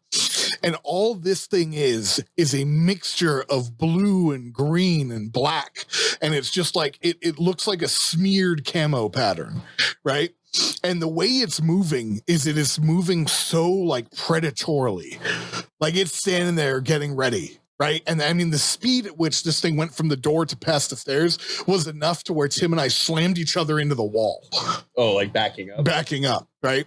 And all this thing is a mixture of blue and green and black. And it's just like, it looks like a smeared camo pattern, right? And the way it's moving is it is moving so like predatorily, like it's standing there getting ready. Right. And I mean, the speed at which this thing went from the door to past the stairs was enough to where Tim and I slammed each other into the wall. Oh, like backing up. Right.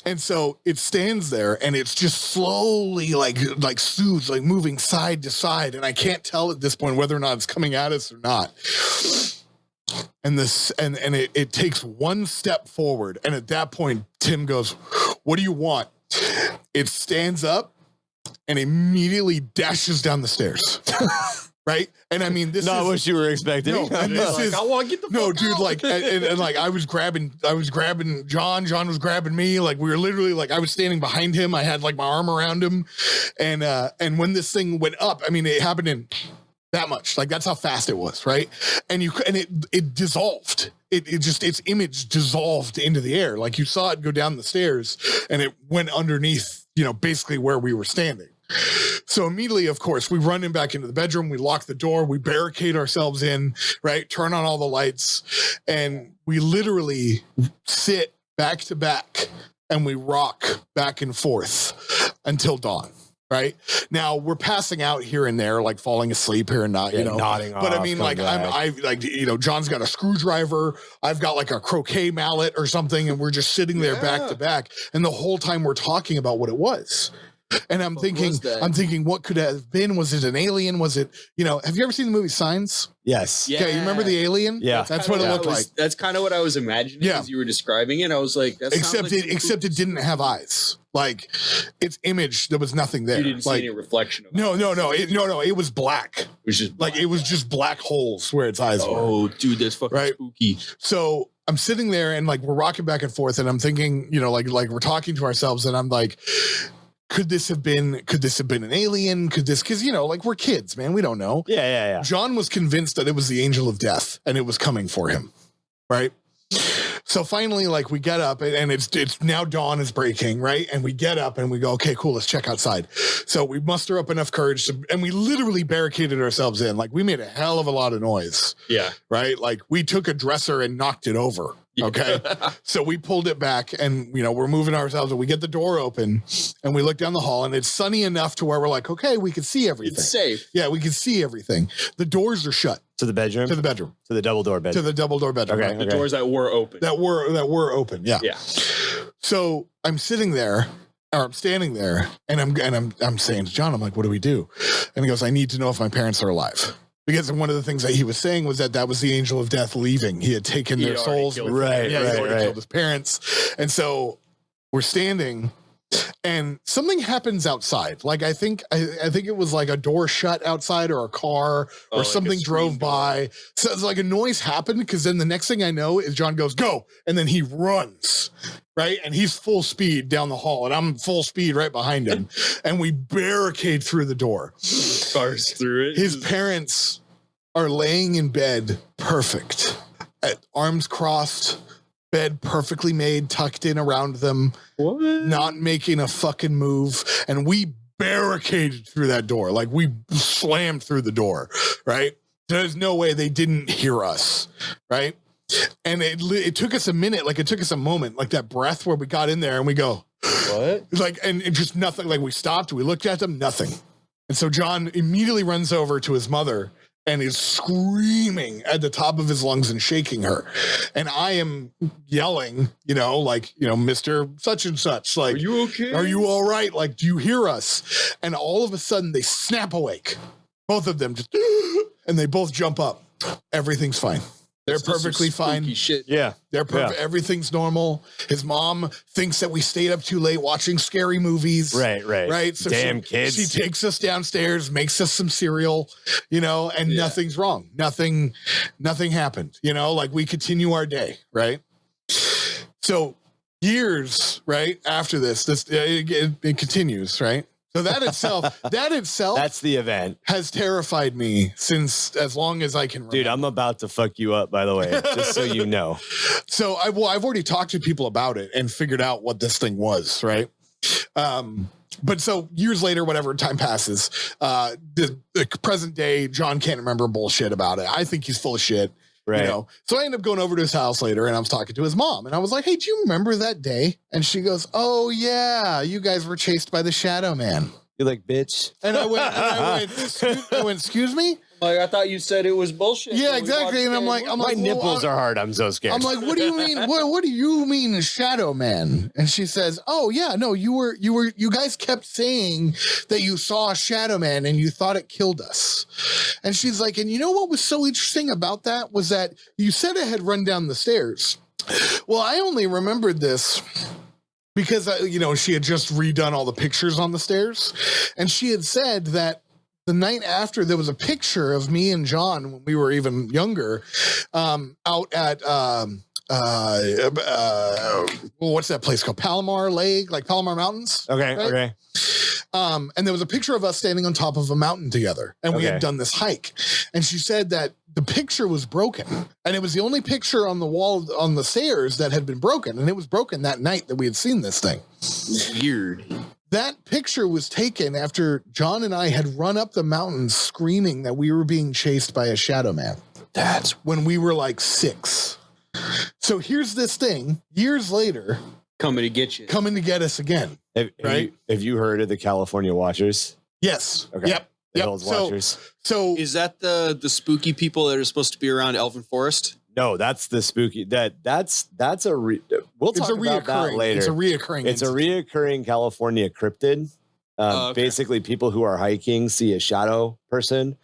And so it stands there and it's just slowly like soothes, like moving side to side. And I can't tell at this point whether or not it's coming at us or not. And it takes one step forward. And at that point, Tim goes, "What do you want?" It stands up and immediately dashes down the stairs. Right? And I mean, this not is what you were expecting. No, and this is I want to get the no, fuck dude. out. Like, and like, I was grabbing John. John was grabbing me. Like, we were literally like, I was standing behind him. I had like my arm around him, and when this thing went up, I mean, it happened in that much. Like, that's how fast it was, right? And it dissolved. Its image dissolved into the air. Like, you saw it go down the stairs, and it went underneath. Basically where we were standing. So immediately, of course, we run back into the bedroom. We lock the door. We barricade ourselves in, right? Turn on all the lights. And we literally sit back to back and we rock back and forth until dawn, right? Now we're passing out here and there, like falling asleep here and not, nodding But off, I mean, like, John's got a screwdriver. I've got like a croquet mallet or something. And we're just sitting there back to back. And the whole time we're talking about what it was. And I'm thinking, what could it have been? Was it an alien? Was it, have you ever seen the movie Signs? Yes. Yeah. You remember the alien? Yeah. That's what it looked like. That's kind of what I was imagining as you were describing it. I was like, except it didn't have eyes. Like its image, there was nothing there. You didn't see any reflection of it. No. It was black. It was just black holes where its eyes were. Oh, dude, that's fucking spooky. So I'm sitting there and like we're rocking back and forth, and I'm thinking, like we're talking to ourselves, and I'm like, could this have been an alien? Because like we're kids, man, we don't know. Yeah. John was convinced that it was the angel of death and it was coming for him, right? So finally, like we get up and it's now dawn is breaking, right? And we get up and we go, okay, cool, let's check outside. So we muster up enough courage and we literally barricaded ourselves in. Like we made a hell of a lot of noise. Yeah. Right? Like we took a dresser and knocked it over. Okay. So we pulled it back and, we're moving ourselves and we get the door open and we look down the hall and it's sunny enough to where we're like, okay, we can see everything. It's safe. Yeah, we can see everything. The doors are shut. To the bedroom? To the bedroom. To the double door bedroom. To the double door bedroom. Okay. Right? The doors that were open. That were open. Yeah. Yeah. So I'm sitting there or I'm standing there and I'm saying to John, I'm like, what do we do? And he goes, I need to know if my parents are alive. Because one of the things that he was saying was that was the angel of death leaving. He had taken their souls. Right. He already killed his parents. And so we're standing and something happens outside. Like I think it was like a door shut outside or a car or something drove by. So it's like a noise happened because then the next thing I know is John goes, go. And then he runs. Right. And he's full speed down the hall and I'm full speed right behind him. And we barricade through the door. Bars through it. His parents are laying in bed, perfect, arms crossed, bed perfectly made, tucked in around them, not making a fucking move. And we barricaded through that door. Like we slammed through the door. Right. There's no way they didn't hear us. Right. And it took us a minute, like it took us a moment, like that breath where we got in there and we go, what? Like, and it just nothing, like we stopped, we looked at them, nothing. And so John immediately runs over to his mother and is screaming at the top of his lungs and shaking her. And I am yelling, Mr. Such and such, like, are you okay? Are you all right? Like, do you hear us? And all of a sudden they snap awake. Both of them just, and they both jump up. Everything's fine. They're perfectly fine. Shit. Yeah. They're perfect. Yeah. Everything's normal. His mom thinks that we stayed up too late watching scary movies. Right. So damn kids. She takes us downstairs, makes us some cereal, and nothing's wrong. Nothing happened. Like we continue our day. Right. So years, right, after this it continues, right? So that itself, that's the event, has terrified me since as long as I can remember. Dude, I'm about to fuck you up, by the way, just so you know. So I've already talked to people about it and figured out what this thing was, right? But so years later, whatever time passes, the present day, John can't remember bullshit about it. I think he's full of shit. Right. So I ended up going over to his house later and I was talking to his mom and I was like, hey, do you remember that day? And she goes, oh yeah, you guys were chased by the Shadow Man. You're like, bitch. And I went, excuse me? Like, I thought you said it was bullshit. Yeah, exactly. And I'm like, my nipples are hard. I'm so scared. I'm like, what do you mean? What do you mean Shadow Man? And she says, oh yeah, no, you guys kept saying that you saw a Shadow Man and you thought it killed us. And she's like, and you know what was so interesting about that was that you said it had run down the stairs. Well, I only remembered this because, she had just redone all the pictures on the stairs. And she had said that the night after there was a picture of me and John when we were even younger, out at, what's that place called? Palomar Lake, like Palomar Mountains. Okay. Right? Okay. And there was a picture of us standing on top of a mountain together and we had done this hike. And she said that the picture was broken and it was the only picture on the wall on the stairs that had been broken. And it was broken that night that we had seen this thing. Weird. That picture was taken after John and I had run up the mountain screaming that we were being chased by a Shadow Man. That's when we were like 6. So here's this thing years later coming to get you, coming to get us again. Have you heard of the California Watchers? Yes. Okay. Yep. So is that the spooky people that are supposed to be around Elven Forest? No, that's the spooky. We'll talk about that later. It's a reoccurring. It's a reoccurring California cryptid Basically, people who are hiking see a shadow person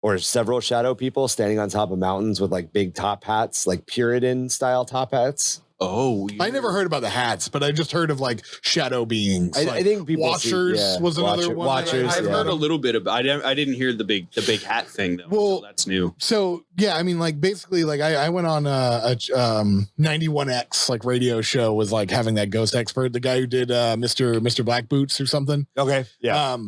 or several shadow people standing on top of mountains with like big top hats, like Puritan style top hats. Oh, I never heard about the hats, but I just heard of like shadow beings. I think people Watchers was another one. Watchers, I've heard a little bit about. I didn't hear the big hat thing though. Well, so that's new. So yeah, I mean, like basically, like I went on a 91X like radio show, was like having that ghost expert, the guy who did Mr. Black Boots or something. Okay, yeah.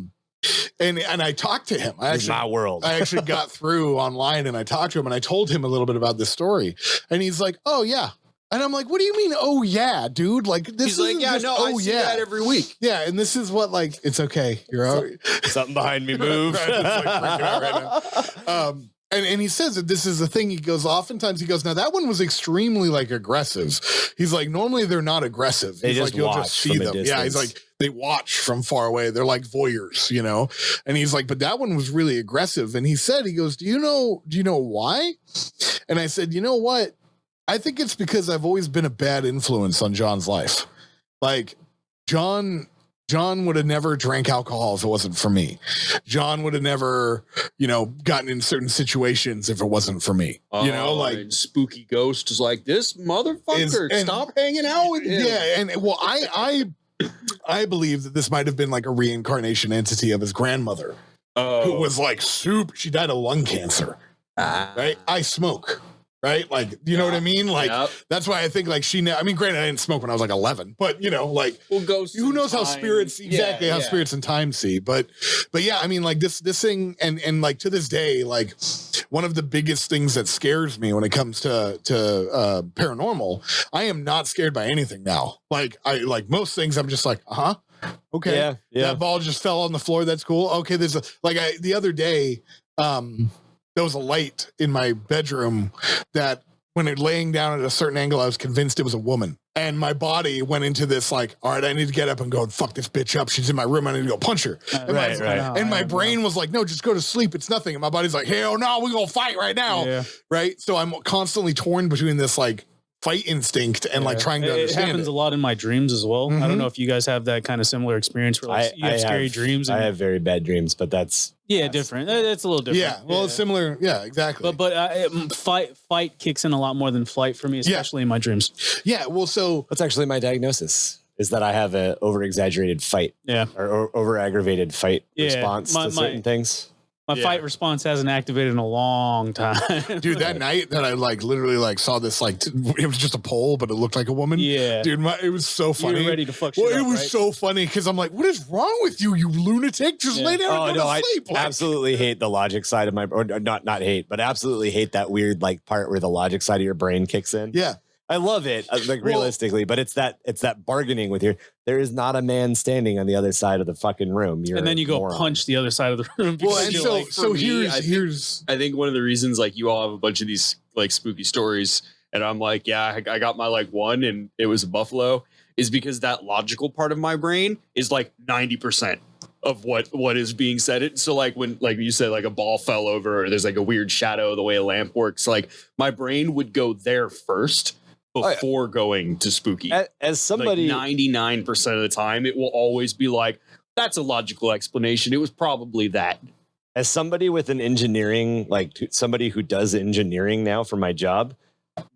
And I talked to him. It's my world. I actually got through online and I talked to him and I told him a little bit about this story, and he's like, "Oh yeah." And I'm like, what do you mean? Oh yeah, dude. Like this is like, yeah, no, I see that every week. Yeah. And this is what, like, it's okay. You're all right. Something behind me moved. Right, it's like freaking out right now. And he says that this is the thing. He goes, oftentimes he goes, now that one was extremely like aggressive. He's like, normally they're not aggressive. They he's just like, you'll watch just see from a them. Yeah. distance. He's like, they watch from far away. They're like voyeurs, you know? And he's like, but that one was really aggressive. And he said, he goes, do you know why? And I said, you know what? I think it's because I've always been a bad influence on John's life. Like John would have never drank alcohol if it wasn't for me. John would have never, gotten in certain situations if it wasn't for me. Like spooky ghost is like, this motherfucker, stop hanging out with him. Yeah, and well, I believe that this might have been like a reincarnation entity of his grandmother, who was like she died of lung cancer. Right? I smoke. Right? Like, you know what I mean? Like, that's why I think like I mean, granted, I didn't smoke when I was like 11, but like, ghosts who knows how spirits, how spirits and time see. But yeah, I mean, like this thing, and like to this day, like one of the biggest things that scares me when it comes to paranormal, I am not scared by anything now. Like most things, I'm just like, okay, that ball just fell on the floor. That's cool. Okay. The other day, there was a light in my bedroom that when it laying down at a certain angle, I was convinced it was a woman. And my body went into this like, all right, I need to get up and go and fuck this bitch up. She's in my room. I need to go punch her. And my brain was like, no, just go to sleep. It's nothing. And my body's like, hell no, we're going to fight right now. Yeah. Right. So I'm constantly torn between this like fight instinct and like trying to understand. It happens a lot in my dreams as well. I don't know if you guys have that kind of similar experience where like, you have scary dreams. I have very bad dreams, but that's different. It's a little different. Yeah, well, it's similar. Yeah, exactly. But fight kicks in a lot in flight for me, especially in my dreams. Yeah, well, so that's actually my diagnosis. Is that I have a over exaggerated fight, or over aggravated fight response to certain things. My fight response hasn't activated in a long time. Dude, that night that I like literally like saw this like it was just a pole, but it looked like a woman. Yeah. Dude, it was so funny. You were ready to fuck shit up, it was so funny because I'm like, what is wrong with you, you lunatic? Just lay down and go to sleep. I absolutely hate the logic side of or not hate, but absolutely hate that weird like part where the logic side of your brain kicks in. Yeah. I love it, like realistically, but it's that bargaining with there is not a man standing on the other side of the fucking room. And then you go punch the other side of the room. Well, and so here's I think one of the reasons like you all have a bunch of these like spooky stories, and I'm like, I got my like one, and it was a buffalo, is because that logical part of my brain is like 90% of what is being said. So like when like you said like a ball fell over or there's like a weird shadow, the way a lamp works, like my brain would go there first before going to spooky. As somebody, like 99% of the time, it will always be like, that's a logical explanation. It was probably that. As somebody with an engineering, like somebody who does engineering now for my job,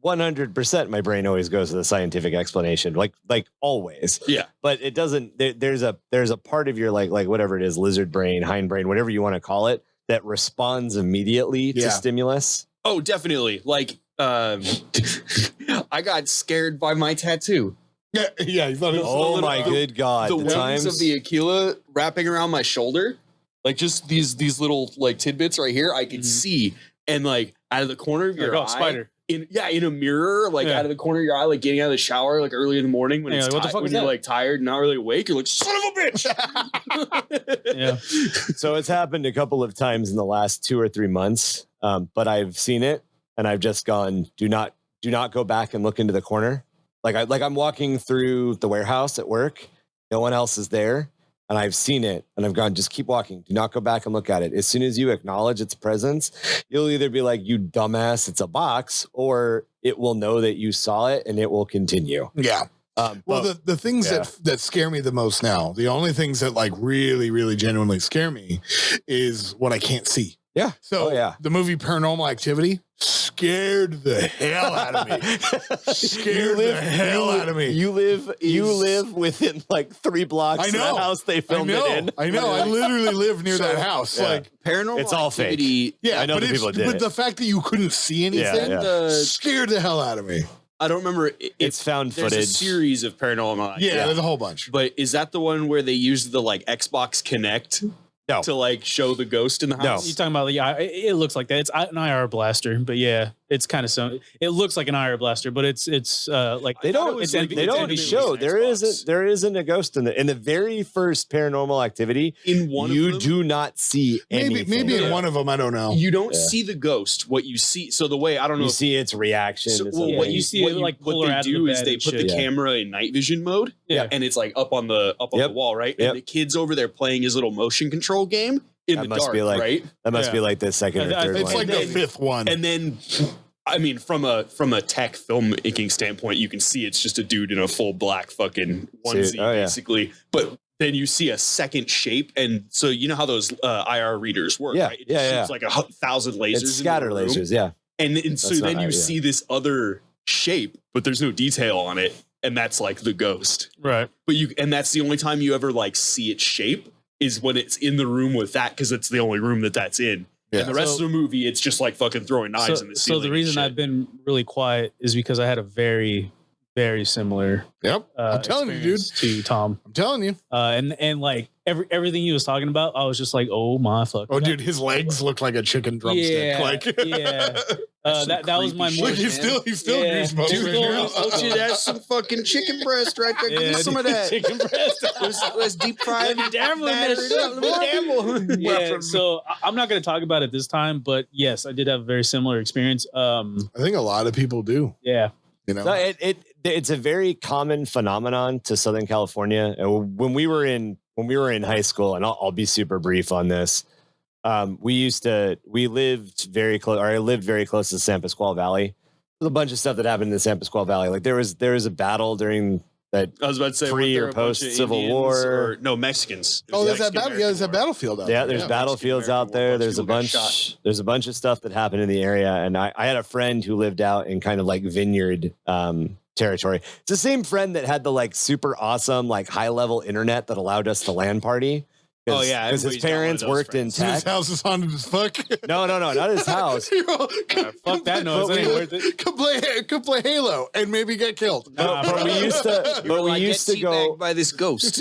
100% my brain always goes to the scientific explanation, like always. Yeah. But it doesn't, there's a part of your like whatever it is, lizard brain, hind brain, whatever you want to call it, that responds immediately to stimulus. Oh, definitely. Like, I got scared by my tattoo. Yeah. You thought it was oh my good God. The wings of the Aquila wrapping around my shoulder, like just these little like tidbits right here, I could see, and like out of the corner of your eye, spider. In a mirror, like out of the corner of your eye, like getting out of the shower, like early in the morning when it's when you're like tired, not really awake, you're like, son of a bitch. Yeah. So it's happened a couple of times in the last 2 or 3 months, but I've seen it and I've just gone, do not go back and look into the corner. Like I'm walking through the warehouse at work, no one else is there, and I've seen it, and I've gone, just keep walking. Do not go back and look at it. As soon as you acknowledge its presence, you'll either be like, you dumbass, it's a box, or it will know that you saw it, and it will continue. Yeah. Well, the things that scare me the most now, the only things that like really, really genuinely scare me is what I can't see. Yeah. So the movie Paranormal Activity scared the hell out of me. Scared the hell out of me. You live within like 3 blocks of the house they filmed it in. I know. I literally live near that house. Yeah. Like Paranormal it's all Activity. fake. Yeah, I know the people that did but it. the fact that you couldn't see anything scared the hell out of me. I don't remember. It's found there's footage. a series of Paranormal Activity. Yeah, there's a whole bunch. But is that the one where they use the like Xbox Kinect to like show the ghost in the house? You're talking about it looks like that. It's an IR blaster, but yeah, it's kind of so. It looks like an IR blaster, but it's like They don't show there isn't a ghost in the very first Paranormal Activity. In one you of them, do not see anything. Maybe in one of them, I don't know. You don't see the ghost. What you see, so the way I don't know. You see its reaction. So, it's well, like- what you see, like what they do is they put the camera in night vision mode, and it's like up on the wall, right? And the kid's over there playing his little motion control game in the dark, right? That must be like the second or third It's one. like the fifth one. And then, I mean, from a tech filmmaking standpoint, you can see it's just a dude in a full black fucking onesie, basically. But then you see a second shape, and so you know how those IR readers work, right? It shoots like 1,000 lasers. It's scatter lasers, and so then you see this other shape, but there's no detail on it, and that's like the ghost, right? But and that's the only time you ever like see its shape is when it's in the room with that, because it's the only room that's in. Yeah. And the rest of the movie, it's just like fucking throwing knives in the ceiling. So the reason I've been really quiet is because I had a very, very similar. I'm telling you, dude. To Tom. I'm telling you. And like everything he was talking about, I was just like, oh my fuck. Oh, dude, his legs look like a chicken drumstick. That was my more. He's still goosebumps. Dude, that's some fucking chicken breast right there. Give me some of that chicken breast. Let's deep fry it. Yeah. So I'm not going to talk about it this time, but yes, I did have a very similar experience. I think a lot of people do. Yeah. You know, it's a very common phenomenon to Southern California. When we were in high school, and I'll be super brief on this. We lived very close, or I lived very close to the San Pasqual Valley. There's a bunch of stuff that happened in the San Pasqual Valley. Like there was a battle during that. I was about to say pre or post Civil War. No, Mexicans. There's that battle. Yeah, there's that battlefield out there. Yeah, there's battlefields out there. There's a bunch of stuff that happened in the area, and I had a friend who lived out in kind of like vineyard territory. It's the same friend that had the like super awesome like high level internet that allowed us to LAN party. Oh yeah, because his parents worked in tech. His house is haunted as fuck. No, not his house. Fuck that noise. It ain't worth it. Come play Halo and maybe get killed. But we used to go by this ghost.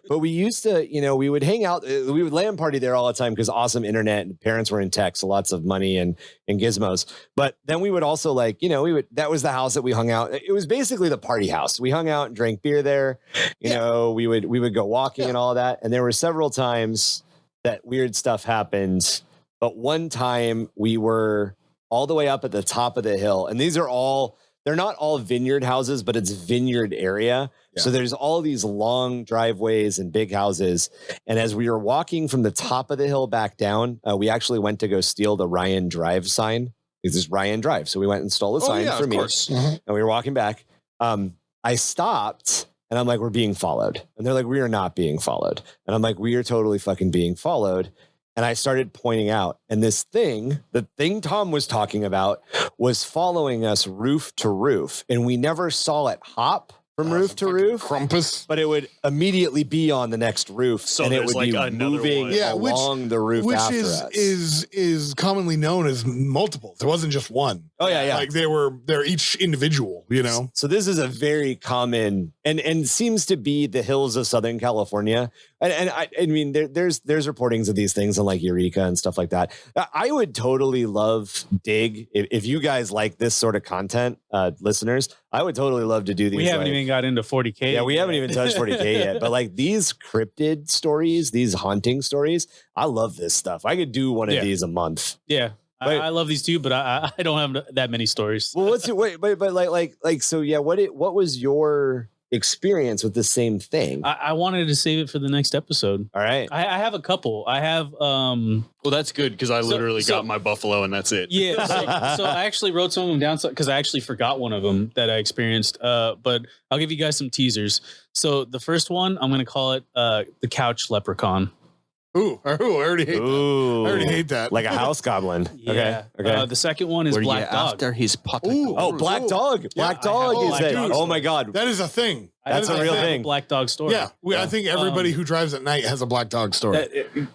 But we used to, we would hang out. We would LAN party there all the time because awesome internet and parents were in tech, so lots of money and gizmos. But then we would also that was the house that we hung out. It was basically the party house. We hung out and drank beer there. We would go walking and all that. And there were several times that weird stuff happened, but one time we were all the way up at the top of the hill, and they're not all vineyard houses, but it's vineyard area. So there's all these long driveways and big houses. And as we were walking from the top of the hill back down, we actually went to go steal the Ryan Drive sign. This is Ryan Drive. So we went and stole the sign from me. And we were walking back. I stopped. And I'm like, we're being followed. And they're like, we are not being followed. And I'm like, we are totally fucking being followed. And I started pointing out. And the thing Tom was talking about was following us roof to roof. And we never saw it hop from roof to roof. Crumpus. But it would immediately be on the next roof. So and it would like be moving along the roof which after us. is commonly known as multiples. There wasn't just one. Oh, yeah. Like they're each individual, So this is a very common and seems to be the hills of Southern California. And I mean, there's reportings of these things on like Eureka and stuff like that. I would totally love dig if you guys like this sort of content, listeners. I would totally love to do these. We haven't even got into 40k. Yeah, we haven't even touched 40k yet. But like these cryptid stories, these haunting stories, I love this stuff. I could do one of these a month. Yeah. I love these too, but I don't have that many stories. Well, but so yeah, what was your experience with the same thing. I wanted to save it for the next episode. All right. I have a couple. I have Well, that's good because I literally so- got my buffalo and that's it. Yeah, so I actually wrote some of them down because I actually forgot one of them that I experienced. But I'll give you guys some teasers. So the first one, I'm going to call it the couch leprechaun. Ooh, I already hate that. Ooh. I already hate that. Like a house goblin. Yeah. Okay. The second one is black dog. After his pot. Ooh. Oh, black dog. Black I have dog a is black it. dog Oh my God. That is a thing. That's a real thing. Black dog story. Yeah, I think everybody who drives at night has a black dog story.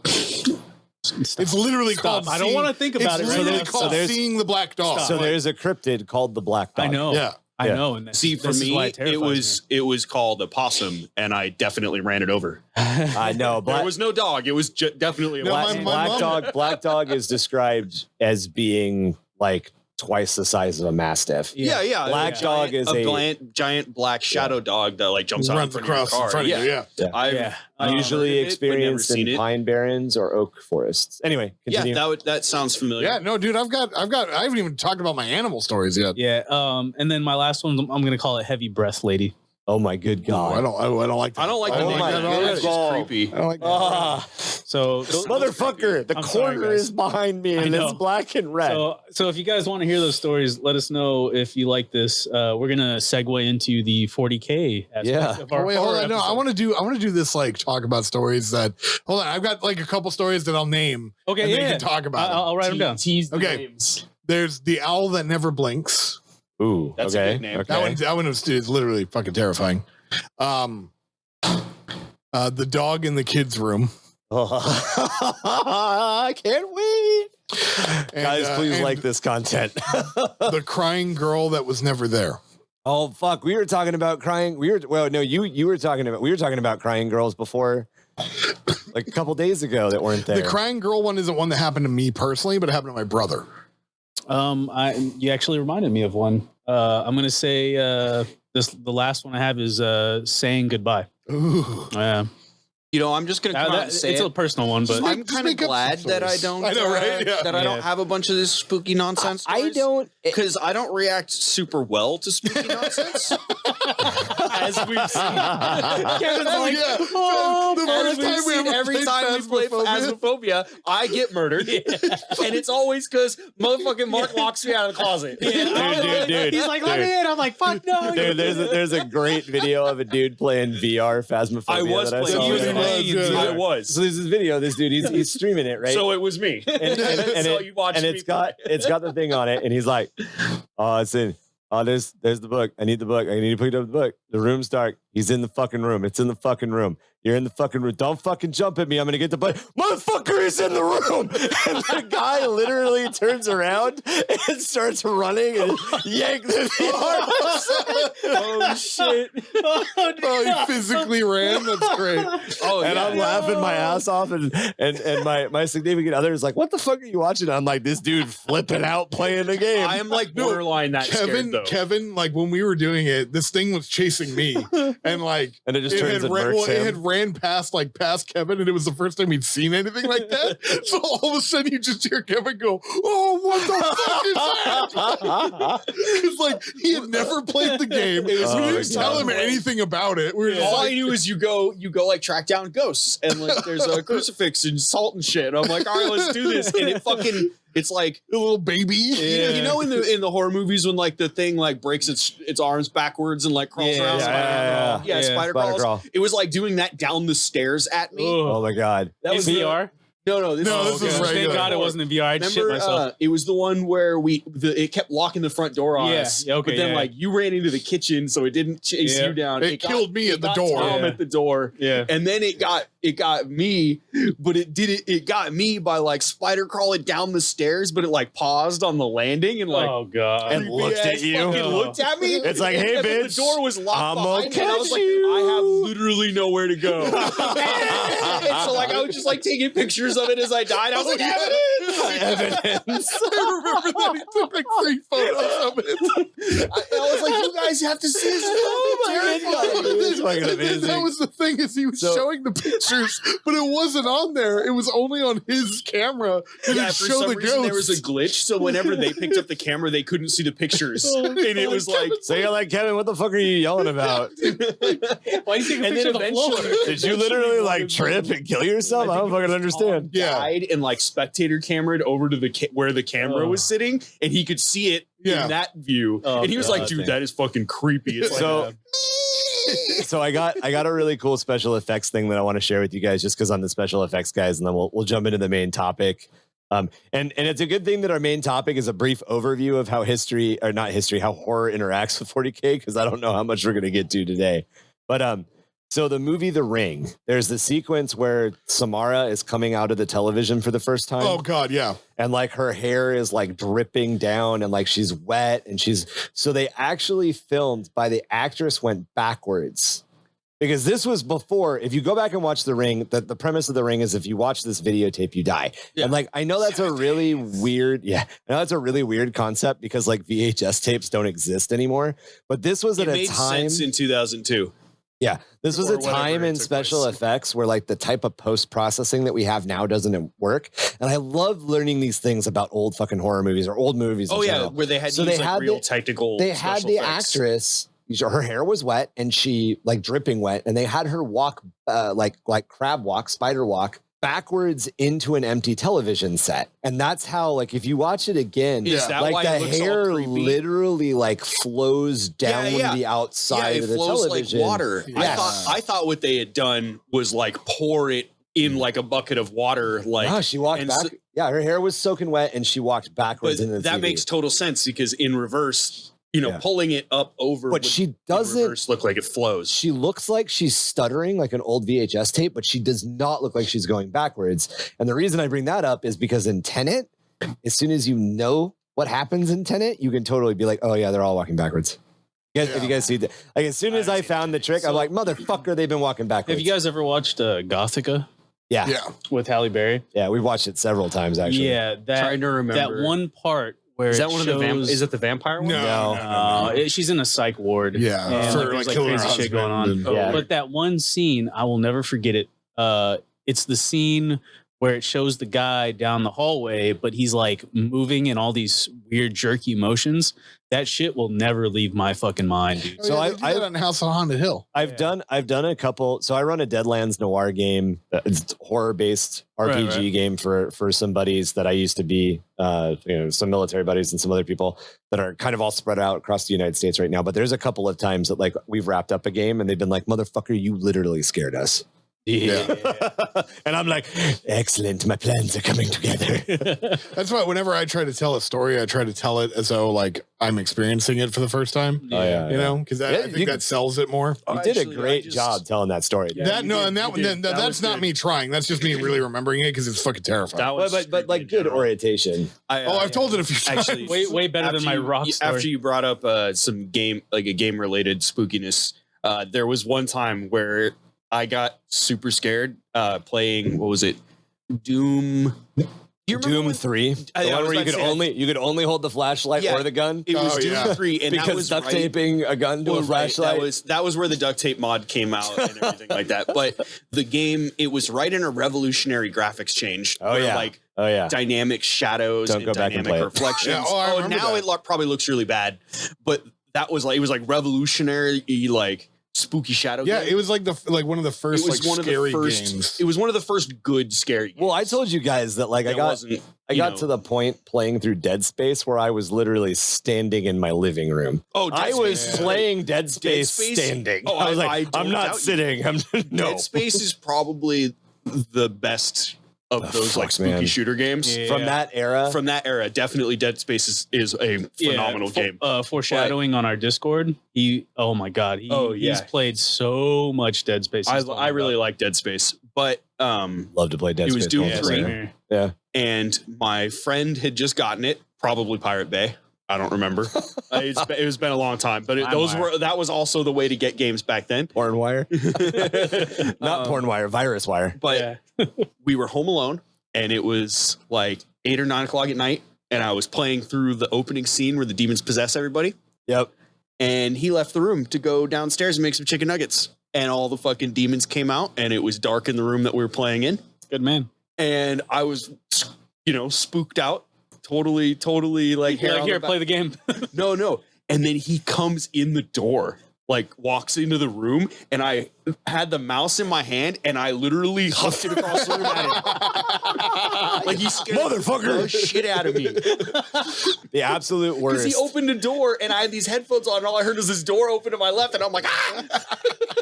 It's literally called. I don't want to think about it's it. literally Right now. called seeing the black dog. So there's a cryptid called the black dog. I know. Yeah. I Yeah. know. And See, for this is me, why it terrifies was called a possum, and I definitely ran it over. I know. There was no dog. It was definitely a No, possum. my mom- Black dog is described as being like twice the size of a mastiff. Yeah. Black dog is a giant black shadow dog that like jumps out in runs front of your across in car. front of you. Yeah. I've usually heard of it, but never experienced seen in it. pine barrens or oak forests. Anyway, continue. Yeah, that sounds familiar. Yeah, no, dude, I haven't even talked about my animal stories yet. Yeah. And then my last one, I'm going to call it heavy breath lady. Oh my good No, God. I don't like that. I don't like the don't name. like That. that. That's just creepy. I don't like that. Ah, So motherfucker, the I'm sorry, corner guys. is behind me and know. it's black and red. So if you guys want to hear those stories, let us know if you like this. We're gonna segue into the 40k aspect Yeah. of our Wait, hold horror on. No, I episode. want to do this like talk about stories that. Hold on, I've got like a couple stories that I'll name. Okay, and then yeah. you can talk about. I'll write them down. Tease the Okay. names. There's the owl that never blinks. Ooh, That's a okay. good name. Okay. That one is literally fucking terrifying. The dog in the kids' room. I can't wait. And, Guys, please and like this content. the crying girl that was never there. Oh fuck, we were talking about crying. We were talking about crying girls before, like a couple days ago that weren't there. The crying girl one isn't one that happened to me personally, but it happened to my brother. You actually reminded me of one. I'm gonna say the last one I have is saying goodbye. Ooh. Yeah. You know, I'm just gonna come out and say it's a it. personal one, but I'm Just kind of make up glad some that I stories. don't. I know, right? Yeah. That I don't Yeah. have a bunch of this spooky nonsense. I don't. because I don't react super well to spooky nonsense. As we've seen, Kevin's Oh, like, yeah. oh, The as first we've time we seen, ever every played time we play Phasmophobia. Phasmophobia, I get murdered, and it's always because motherfucking Mark locks me out of the closet. Dude. he's like, let me in. I'm like, fuck no. Dude, there's a great video of a dude playing VR Phasmophobia. I was that I playing. saw. He was Yeah. playing. I was. So there's this video. This dude, he's streaming it, right? So it was me. and So you watched me it's got the thing on it, and he's like, "Oh, it's in. Oh, there's the book. I need the book. I need to pick up the book. The room's dark. He's in the fucking room. It's in the fucking room. You're in the fucking room. Don't fucking jump at me. I'm gonna get the book. Motherfucker is in the room." And the guy literally turns around and starts running and yank the VR. Oh shit! Oh, he physically ran. That's great. Oh, And I'm laughing my ass off, and my significant other is like, "What the fuck are you watching?" I'm like, "This dude flipping out playing the game." I am like borderline that scared though. Kevin, like when we were doing it, this thing was chasing me, and like and it just it turns had, and ran, murks it him. had ran past Kevin, and it was the first time he'd seen anything like that. So all of a sudden, you just hear Kevin go, "Oh, what the fuck is that?" Because like he had never played the game. We didn't tell him anything about it. We were just All I like, knew is you go like track down ghosts and like there's a crucifix and salt and shit. And I'm like, all right, let's do this. And it's like a little baby. you know in the horror movies when like the thing like breaks its arms backwards and like crawls around. Yeah, Spider crawls. crawl. It was like doing that down the stairs at me. Oh my god! That was VR. No, this No, is this is Thank regular. God it wasn't in VR. I'd shit Remember, myself. it was the one where it kept locking the front door on Yeah, us. yeah, okay, but then yeah. like you ran into the kitchen, so it didn't chase Yeah. you down. It killed me at the got door. Tom Yeah. at the door. Yeah. And then it got me, but it got me by like spider crawling down the stairs, but it like paused on the landing and like Oh god. And looked at you. fucking looked at me. It's like, And hey, then bitch, the door was locked I'm behind gonna me. And I was catch like, you. I have literally nowhere to go. And so like I was just like taking pictures of it as I died. I was like, Evidence. I remember that he took like 3 photos of it. I was like, you guys have to see this. Oh It's fucking amazing. That was the thing, is he was showing the pictures, but it wasn't on there. It was only on his camera. Yeah, for some reason there was a glitch, so whenever they picked up the camera, they couldn't see the pictures, and it was like, So you're like, Kevin, what the fuck are you yelling about? Why are you taking a and picture then of the floor? eventually, Did you literally like trip and kill yourself? I don't fucking understand. Yeah. died and like spectator camered over to the where the camera was sitting, and he could see it in that view, and he was like, "Dude, that is fucking creepy." It's So, so I got a really cool special effects thing that I want to share with you guys, just because I'm the special effects guys, and then we'll jump into the main topic. And it's a good thing that our main topic is a brief overview of how how horror interacts with 40k, because I don't know how much we're gonna get to today. But so the movie The Ring, there's the sequence where Samara is coming out of the television for the first time. Oh God, yeah. And like her hair is like dripping down and like she's wet and so they actually filmed by the actress went backwards, because this was before. If you go back and watch The Ring, the premise of The Ring is if you watch this videotape, you die. Yeah. And like, I know that's a really weird, concept, because like VHS tapes don't exist anymore, but this was at a time in 2002. Yeah, this was a time in special effects where like the type of post-processing that we have now doesn't work. And I love learning these things about old fucking horror movies or old movies. Oh yeah, where they had to use like real technical. They had the actress. Her hair was wet and she like dripping wet, and they had her walk like crab walk, spider walk backwards into an empty television set. And that's how, like, if you watch it again, like the hair literally like flows down the outside of the television. Like water. Yes. I thought what they had done was like pour it in like a bucket of water. Like, no, she walked back. Her hair was soaking wet and she walked backwards into the that TV. makes total sense, because in reverse, pulling it up over, but she doesn't look like it flows. She looks like she's stuttering like an old VHS tape, but she does not look like she's going backwards. And the reason I bring that up is because in Tenet, as soon as you know what happens in Tenet, you can totally be like, oh yeah, they're all walking backwards. If you guys see that, like as soon as I found the trick, I'm like, motherfucker, they've been walking backwards. Have you guys ever watched Gothica? Yeah. With Halle Berry? Yeah, we've watched it several times actually. Yeah, trying to remember that one part. Where is that one of the is it the vampire one? No. She's in a psych ward. Yeah, and for there's like crazy shit going on. But that one scene, I will never forget it. It's the scene where it shows the guy down the hallway, but he's like moving in all these weird jerky motions. That shit will never leave my fucking mind, dude. So I did that on House on Haunted Hill. I've done a couple. So I run a Deadlands Noir game, it's horror based RPG game for some buddies that I used to be, some military buddies and some other people that are kind of all spread out across the United States right now. But there's a couple of times that like we've wrapped up a game and they've been like, motherfucker, you literally scared us. Yeah. And I'm like, excellent. My plans are coming together. That's why whenever I try to tell a story, I try to tell it as though like I'm experiencing it for the first time. Oh yeah. You know, because I think that sells it more. You did a great job telling that story. Yeah, that's not me trying. That's just me really remembering it because it's fucking terrifying. But like good orientation. I've told it a few times. Actually, way better than my rock story. After you brought up some game, like a game related spookiness, there was one time where I got super scared playing, what was it? Doom. Doom 3. The one where you could only hold the flashlight or the gun. It was Doom 3, and because that was duct taping a gun to a flashlight. That was where the duct tape mod came out and everything like that. But the game, it was right in a revolutionary graphics change. Dynamic shadows and dynamic reflections. Now it probably looks really bad, but that was like, it was like revolutionary, like spooky shadow game. It was like one of the first scary games. It was one of the first good scary games. Well, I told you guys that like I got to the point playing through Dead Space where I was literally standing in my living room. I was playing Dead Space standing. I was like, I'm not sitting. Dead Space is probably the best of those like spooky shooter games from that era. From that era, definitely Dead Space is a phenomenal game. Foreshadowing on our Discord, he's played so much Dead Space. I really like Dead Space, but love to play Dead Space. It was Doom 3, and my friend had just gotten it, probably Pirate Bay. I don't remember. It was been a long time, but that was also the way to get games back then. Porn wire, not porn wire, virus wire. But we were home alone, and it was like 8 or 9 o'clock at night, and I was playing through the opening scene where the demons possess everybody. Yep. and he left the room to go downstairs and make some chicken nuggets. And all the fucking demons came out, and it was dark in the room that we were playing in. Good man. And I was, spooked out. Totally like, Here, play the game. No. And then he comes in the door, like walks into the room, and I had the mouse in my hand, and I literally huffed it across the room at him. Like, he scared the shit out of me. The absolute worst. Because he opened the door, and I had these headphones on, and all I heard was this door open to my left, and I'm like, ah!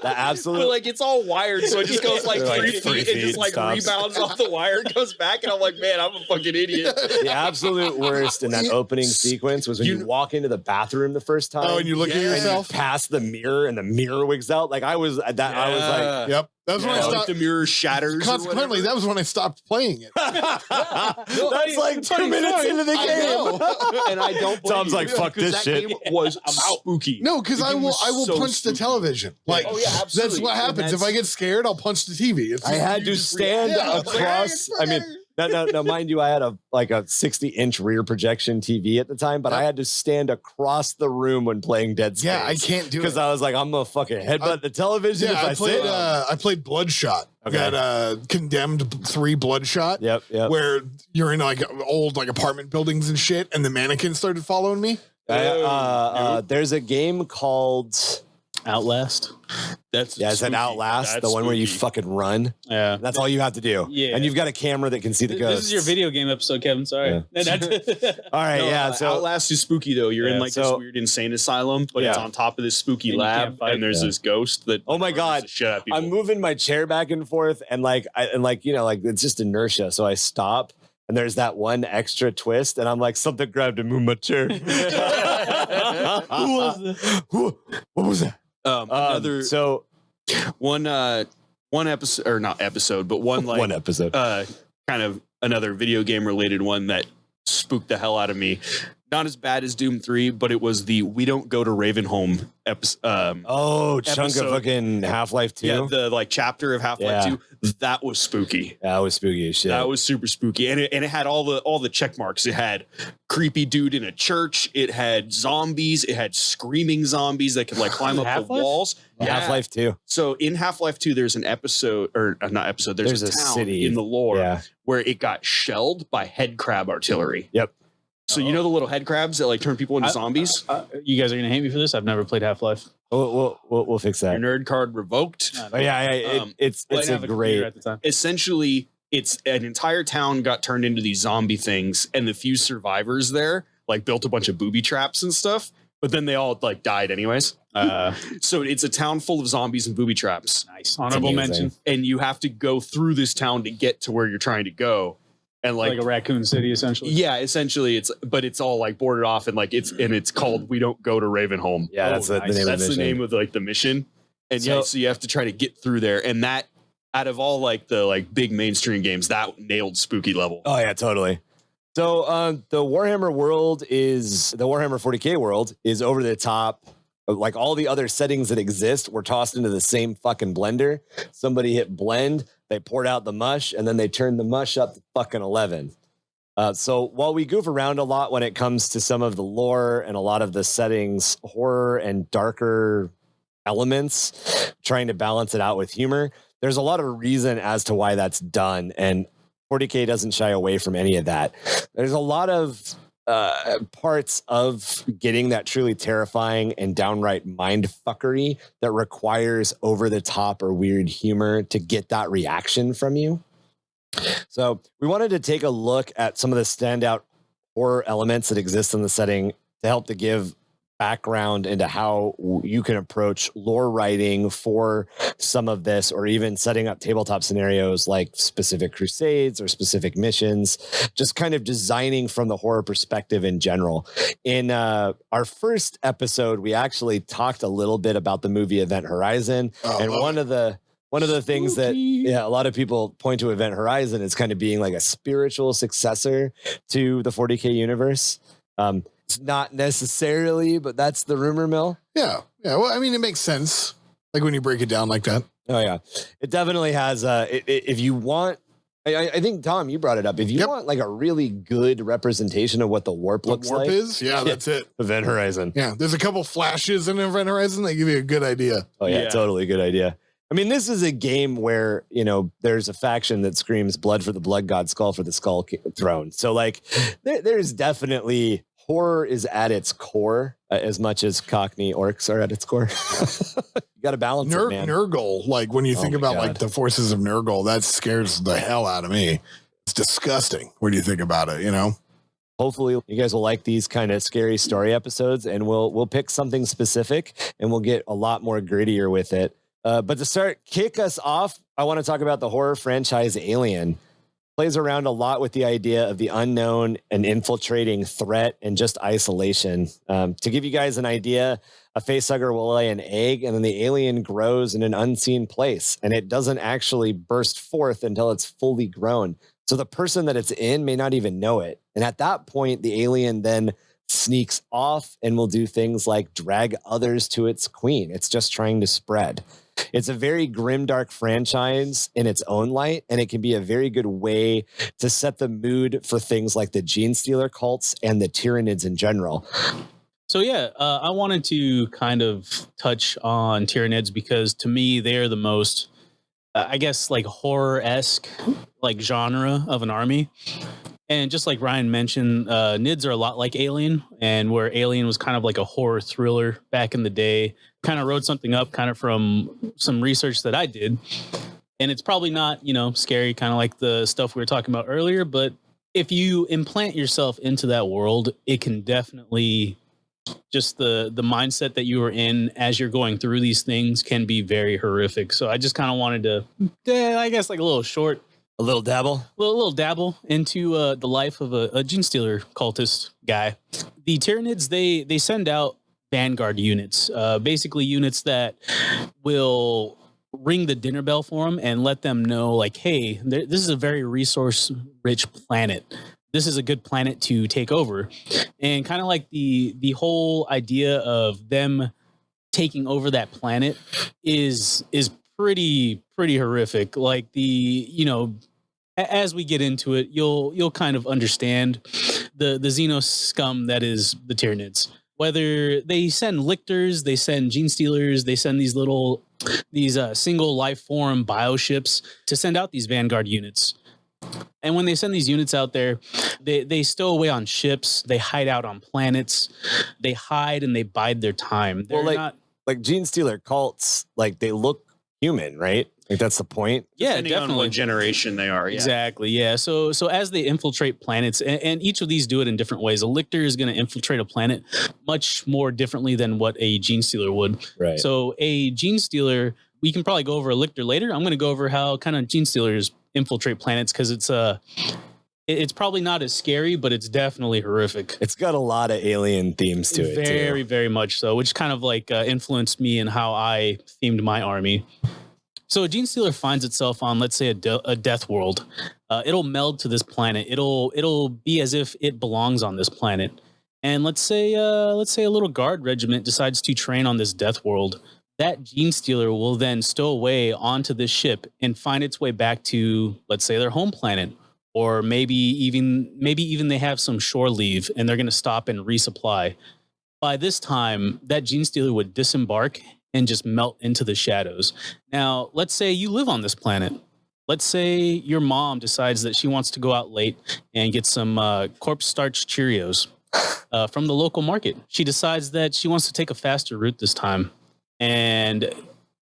The absolute. But like, it's all wired, so it just goes like 3 feet and just like stops. rebounds off the wire and goes back, and I'm like, man, I'm a fucking idiot. The absolute worst in that opening sequence was when you walk into the bathroom the first time. Oh, and you look at yourself. And you pass the mirror, and the mirror wigs out. Like I was like, Yep. That was when I like stopped. the mirror shatters. Consequently, that was when I stopped playing it. That's like 2 minutes into the game. And I don't. Tom's like, fuck this shit. Game was spooky. No, because I will punch the television. Like, that's what happens. If I get scared, I'll punch the TV. I had to stand across. I mean, no, mind you, I had a 60-inch rear projection TV at the time, but I had to stand across the room when playing Dead Space. Yeah, I can't do it because I was like, I'm gonna fucking headbutt the television if I sit. I played Bloodshot. Okay. That Condemned 3 Bloodshot. Yep. Where you're in like old apartment buildings and shit, and the mannequins started following me. There's a game called Outlast. It's an Outlast, the one where you fucking run. Yeah. That's all you have to do. Yeah. And you've got a camera that can see the ghosts. This is your video game episode, Kevin. Sorry. Yeah. All right, so Outlast is spooky though. You're in this weird insane asylum, but it's on top of this spooky lab, and there's this ghost that. Oh my god! I'm moving my chair back and forth, and it's just inertia. So I stop, and there's that one extra twist, and I'm like, something grabbed and moved my chair. Who was that? What was that? One episode, or not episode, but one episode, kind of another video game related one that spooked the hell out of me. Not as bad as Doom 3, but it was the We Don't Go to Ravenholm chunk of fucking Half-Life 2. Yeah, the chapter of Half-Life 2. That was spooky. That was spooky as shit. That was super spooky. And it had all the check marks. It had creepy dude in a church. It had zombies. It had screaming zombies that could climb up the walls. Yeah. Half-Life 2. So in Half-Life 2, there's an episode, or not episode, there's a town city in the lore where it got shelled by head crab artillery. Yep. So you know the little head crabs that turn people into zombies? You guys are gonna hate me for this. I've never played Half-Life. We'll fix that. Your nerd card revoked. It's a great. At the time. Essentially, it's an entire town got turned into these zombie things, and the few survivors there built a bunch of booby traps and stuff. But then they all died anyways. So it's a town full of zombies and booby traps. Nice honorable mention. And you have to go through this town to get to where you're trying to go. And like a raccoon city, essentially. Yeah, essentially, it's all boarded off, and it's called We Don't Go to Ravenholm. Yeah, that's the name. That's the name of the mission. And so you have to try to get through there, and that out of all the big mainstream games, that nailed spooky level. Oh yeah, totally. So the Warhammer 40k world is over the top. All the other settings that exist were tossed into the same fucking blender. Somebody hit blend, they poured out the mush, and then they turned the mush up to fucking 11. So while we goof around a lot when it comes to some of the lore and a lot of the settings, horror and darker elements, trying to balance it out with humor, there's a lot of reason as to why that's done. And 40k doesn't shy away from any of that. There's a lot of parts of getting that truly terrifying and downright mind fuckery that requires over the top or weird humor to get that reaction from you. So we wanted to take a look at some of the standout horror elements that exist in the setting to help to give background into how you can approach lore writing for some of this, or even setting up tabletop scenarios like specific crusades or specific missions, just kind of designing from the horror perspective in general. In our first episode, we actually talked a little bit about the movie Event Horizon, and one of the things that a lot of people point to Event Horizon as kind of being a spiritual successor to the 40k universe. It's not necessarily, but that's the rumor mill. Yeah. Well, I mean, it makes sense. When you break it down like that. Oh yeah, it definitely has. If you want I think, Tom, you brought it up. If you want like a really good representation of what the warp looks like. That's it. Event Horizon. Yeah, there's a couple flashes in Event Horizon that give you a good idea. Oh, yeah, totally good idea. I mean, this is a game where, there's a faction that screams blood for the blood god, skull for the skull throne. So, like, there's definitely horror is at its core as much as Cockney orcs are at its core. You got to balance it, man. Nurgle, like when you think about like the forces of Nurgle, that scares the hell out of me. It's disgusting when you think about it, Hopefully you guys will like these kind of scary story episodes, and we'll pick something specific and we'll get a lot more grittier with it. But to kick us off, I want to talk about the horror franchise Alien. Plays around a lot with the idea of the unknown and infiltrating threat and just isolation. To give you guys an idea, a facehugger will lay an egg and then the alien grows in an unseen place, and it doesn't actually burst forth until it's fully grown. So the person that it's in may not even know it. And at that point, the alien then sneaks off and will do things like drag others to its queen. It's just trying to spread. It's a very grimdark franchise in its own light, and it can be a very good way to set the mood for things like the Gene Stealer cults and the Tyranids in general. So I wanted to kind of touch on Tyranids because to me they're the most, I guess, like horror-esque like genre of an army. And just like Ryan mentioned, Nids are a lot like Alien, and where Alien was kind of like a horror thriller back in the day. Kind of wrote something up kind of from some research that I did. And it's probably not, scary, kind of like the stuff we were talking about earlier. But if you implant yourself into that world, it can definitely just the mindset that you are in as you're going through these things can be very horrific. So I just kind of wanted to, I guess, like a little dabble into the life of a Gene Stealer cultist guy. The Tyranids, they send out Vanguard units, basically units that will ring the dinner bell for them and let them know, like, hey, this is a very resource-rich planet. This is a good planet to take over. And kind of like the whole idea of them taking over that planet is pretty horrific. Like as we get into it, you'll kind of understand the Xeno scum that is the Tyranids. Whether they send lictors, they send Gene Stealers, they send these single life form bioships to send out these Vanguard units. And when they send these units out there, they stow away on ships, they hide out on planets, they hide and they bide their time. They're not like Gene Stealer cults, like they look human, right? Like that's the point. Yeah, depending definitely. on what generation they are. Yeah. Exactly. Yeah. So as they infiltrate planets, and each of these do it in different ways. A lictor is going to infiltrate a planet much more differently than what a Gene Stealer would. Right. So a Gene Stealer, we can probably go over a lictor later. I'm going to go over how kind of Gene Stealers infiltrate planets because it's probably not as scary, but it's definitely horrific. It's got a lot of alien themes to it. Very, very much so, which kind of like influenced me in how I themed my army. So a Gene Stealer finds itself on, let's say, a death world. It'll meld to this planet. It'll be as if it belongs on this planet. And let's say a little guard regiment decides to train on this death world. That Gene Stealer will then stow away onto this ship and find its way back to, let's say, their home planet. Or maybe even they have some shore leave and they're going to stop and resupply. By this time, that Gene Stealer would disembark and just melt into the shadows. Now, let's say you live on this planet. Let's say your mom decides that she wants to go out late and get some corpse starch Cheerios from the local market. She decides that she wants to take a faster route this time. And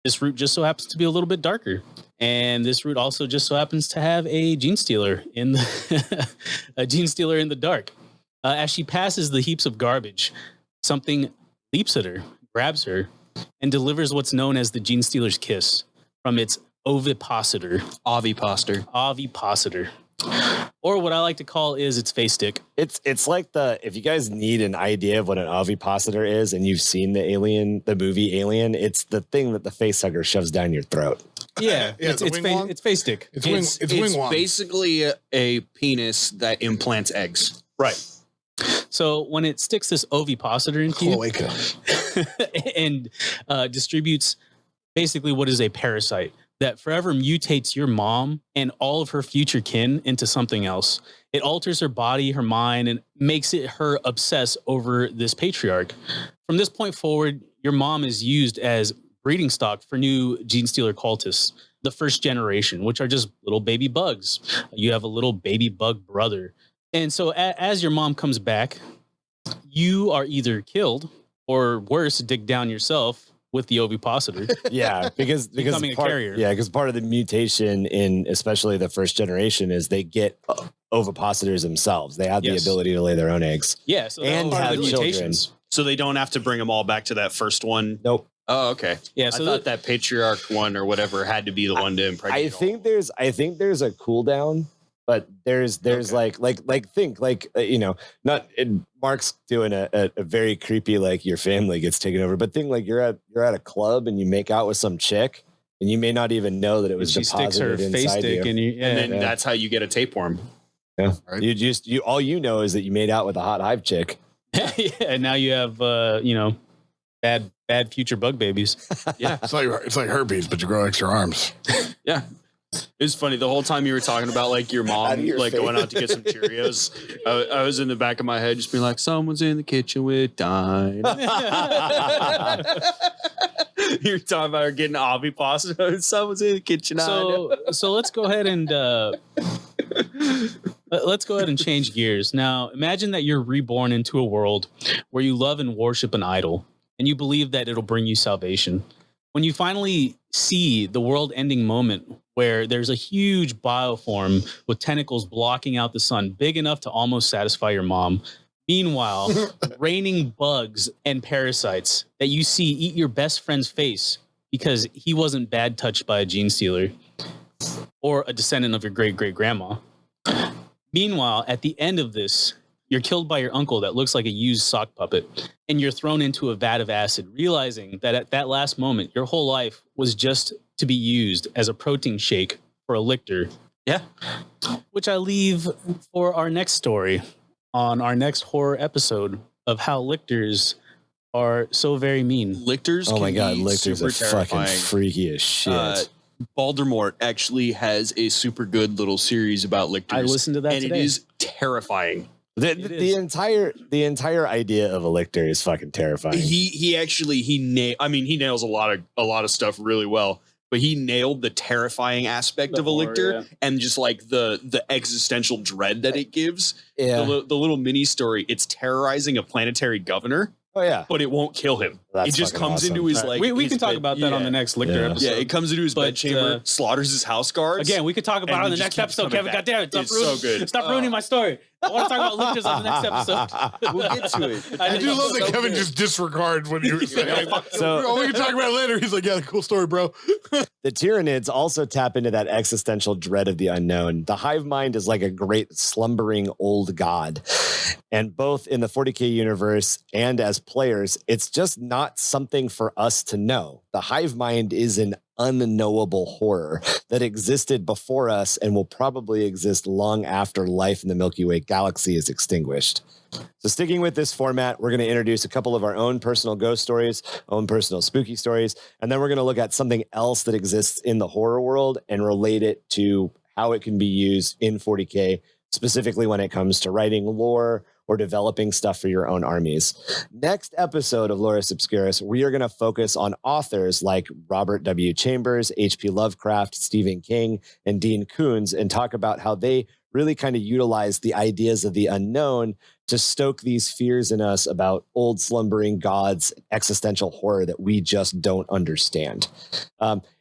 this route just so happens to be a little bit darker. And this route also just so happens to have a Gene Stealer in the dark. As she passes the heaps of garbage, something leaps at her, grabs her, and delivers what's known as the Gene Stealer's kiss from its ovipositor. Ovipositor. Or what I like to call is its face stick. It's like if you guys need an idea of what an ovipositor is and you've seen the movie Alien, it's the thing that the facehugger shoves down your throat. Yeah, it's face stick. It's basically a penis that implants eggs. Right. So when it sticks this ovipositor into you and distributes basically what is a parasite, that forever mutates your mom and all of her future kin into something else. It alters her body, her mind, and makes it her obsess over this patriarch. From this point forward, your mom is used as breeding stock for new Gene Stealer cultists, the first generation, which are just little baby bugs. You have a little baby bug brother. And so as your mom comes back, you are either killed or worse, dig down yourself with the ovipositor. Yeah, because Becoming a carrier. Yeah, because part of the mutation in especially the first generation is they get ovipositors themselves. They have the ability to lay their own eggs. Yeah, so and have children. So they don't have to bring them all back to that first one. Nope. Oh, okay. Yeah, So so I thought that patriarch one or whatever had to be the one to impregnate. I think there's a cooldown, but there's Okay. Mark's doing a very creepy, like your family gets taken over, but think like you're at a club and you make out with some chick and you may not even know that it was she sticks her deposited face inside stick you. and you, and then that's how you get a tapeworm. Yeah, Right. you all you know is that you made out with a hot Hive chick. yeah, and now you have bad future bug babies. Yeah. It's like herpes, but you grow extra arms. Yeah. It's funny. The whole time you were talking about like your Out mom, of your like face. going out to get some Cheerios, I was in the back of my head just being like, someone's in the kitchen with Dine. You're talking about her getting ovipositor. Someone's in the kitchen. So let's go ahead and change gears. Now, imagine that you're reborn into a world where you love and worship an idol, and you believe that it'll bring you salvation. When you finally see the world-ending moment where there's a huge bioform with tentacles blocking out the sun, big enough to almost satisfy your mom. Meanwhile, raining bugs and parasites that you see eat your best friend's face because he wasn't bad touched by a gene stealer or a descendant of your great-great-grandma. Meanwhile, at the end of this, you're killed by your uncle that looks like a used sock puppet, and you're thrown into a vat of acid, realizing that at that last moment, your whole life was just to be used as a protein shake for a lictor. Yeah. Which I leave for our next story on our next horror episode of how lictors are so very mean. Lictors. Oh my can god, be lictors are super fucking terrifying. freaky as shit. Baldermort actually has a super good little series about lictors. I listened to that and today. it is terrifying. The entire idea of a lictor is fucking terrifying. He nails a lot of stuff really well, but he nailed the terrifying aspect The of a horror, lictor yeah. and just like the existential dread that it gives. Yeah. The little mini story. It's terrorizing a planetary governor, Oh yeah. but it won't kill him. That's it just fucking comes awesome. into his All right, like. we his can talk bed- about that on the next lictor Yeah. episode. Yeah, it comes into his But, bedchamber, slaughters his house guards. Again, we could talk about And it on it the just next keeps episode, coming Kevin. back. Goddamn it. It's so good. Stop ruining my story. I want to talk about lictors on the next episode. We'll get to it. I I do love that So Kevin good. just disregards when you were saying, So- oh, we can talk about it later. He's like, yeah, cool story, bro. The Tyranids also tap into that existential dread of the unknown. The hive mind is like a great slumbering old god. And both in the 40k universe and as players, it's just not something for us to know. The hive mind is an unknowable horror that existed before us and will probably exist long after life in the Milky Way galaxy is extinguished. So sticking with this format, we're going to introduce a couple of our own personal ghost stories, own personal spooky stories, and then we're going to look at something else that exists in the horror world and relate it to how it can be used in 40K, specifically when it comes to writing lore or developing stuff for your own armies. Next episode of Lorus Obscurus, we are going to focus on authors like Robert W. Chambers, H.P. Lovecraft, Stephen King, and Dean Koontz, and talk about how they really kind of utilize the ideas of the unknown to stoke these fears in us about old slumbering gods, existential horror that we just don't understand.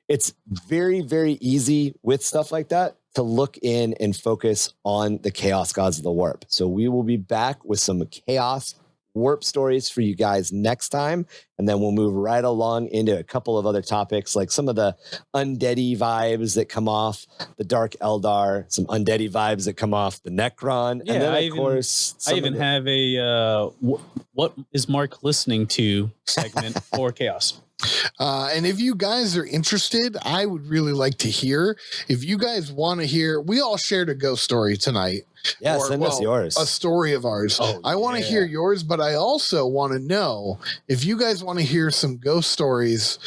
It's very, very easy with stuff like that to look in and focus on the chaos gods of the warp. So we will be back with some chaos warp stories for you guys next time. And then we'll move right along into a couple of other topics, like some of the undeady vibes that come off the Dark Eldar, some undeady vibes that come off the Necron. Yeah, and then, I of even- course, I even have a what is Mark listening to segment for Chaos. And if you guys are interested, I would really like to hear. If you guys want to hear, we all shared a ghost story tonight. Yeah, send us yours. A story of ours. Oh, I want to hear yours, but I also want to know if you guys want to hear some ghost stories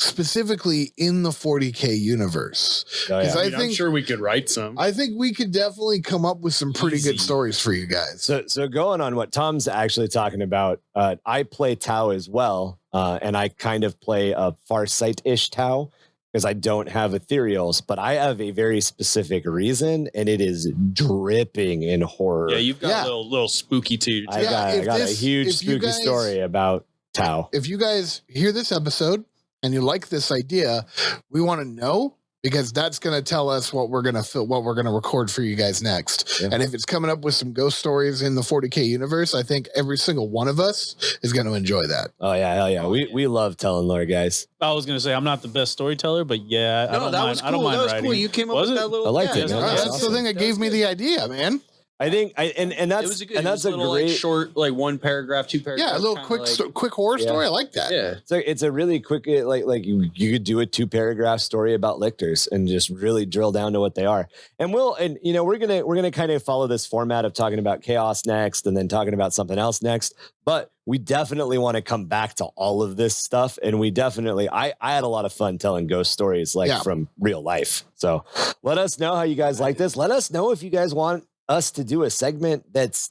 specifically in the 40k universe. Oh, yeah. I'm sure we could write some. I think we could definitely come up with some pretty good Easy. stories for you guys. So going on what Tom's actually talking about, I play Tau as well, and I kind of play a Farsight-ish Tau because I don't have ethereals, but I have a very specific reason, and it is dripping in horror. Yeah, you've got Yeah. a little spooky too. I got a huge if you spooky guys- story about Tau. If you guys hear this episode and you like this idea, we want to know, because that's going to tell us what we're going to record for you guys next. Yeah. And if it's coming up with some ghost stories in the 40k universe, I think every single one of us is going to enjoy that. Oh yeah, hell yeah. We love telling lore, guys. I was gonna say I'm not the best storyteller, but yeah, I No, don't that mind. was cool. I don't mind That was writing. cool. You came up Was with it? that little. I liked it, man. All right, That's that's awesome. the thing that gave me the idea, man. I think and It that's was a good. and that's it was a little, great like, short, like one paragraph, two paragraphs. Yeah, a little kinda quick horror Yeah. story. I like that. Yeah. So it's a really quick, like you could do a 2-paragraph story about lictors and just really drill down to what they are. And we're gonna kind of follow this format of talking about chaos next and then talking about something else next. But we definitely want to come back to all of this stuff. And we definitely, I had a lot of fun telling ghost stories from real life. So let us know how you guys like this. Let us know if you guys want us to do a segment that's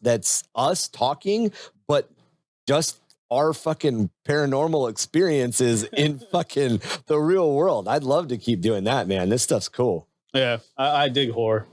us talking, but just our fucking paranormal experiences in fucking the real world. I'd love to keep doing that, man. This stuff's cool. Yeah, I dig horror.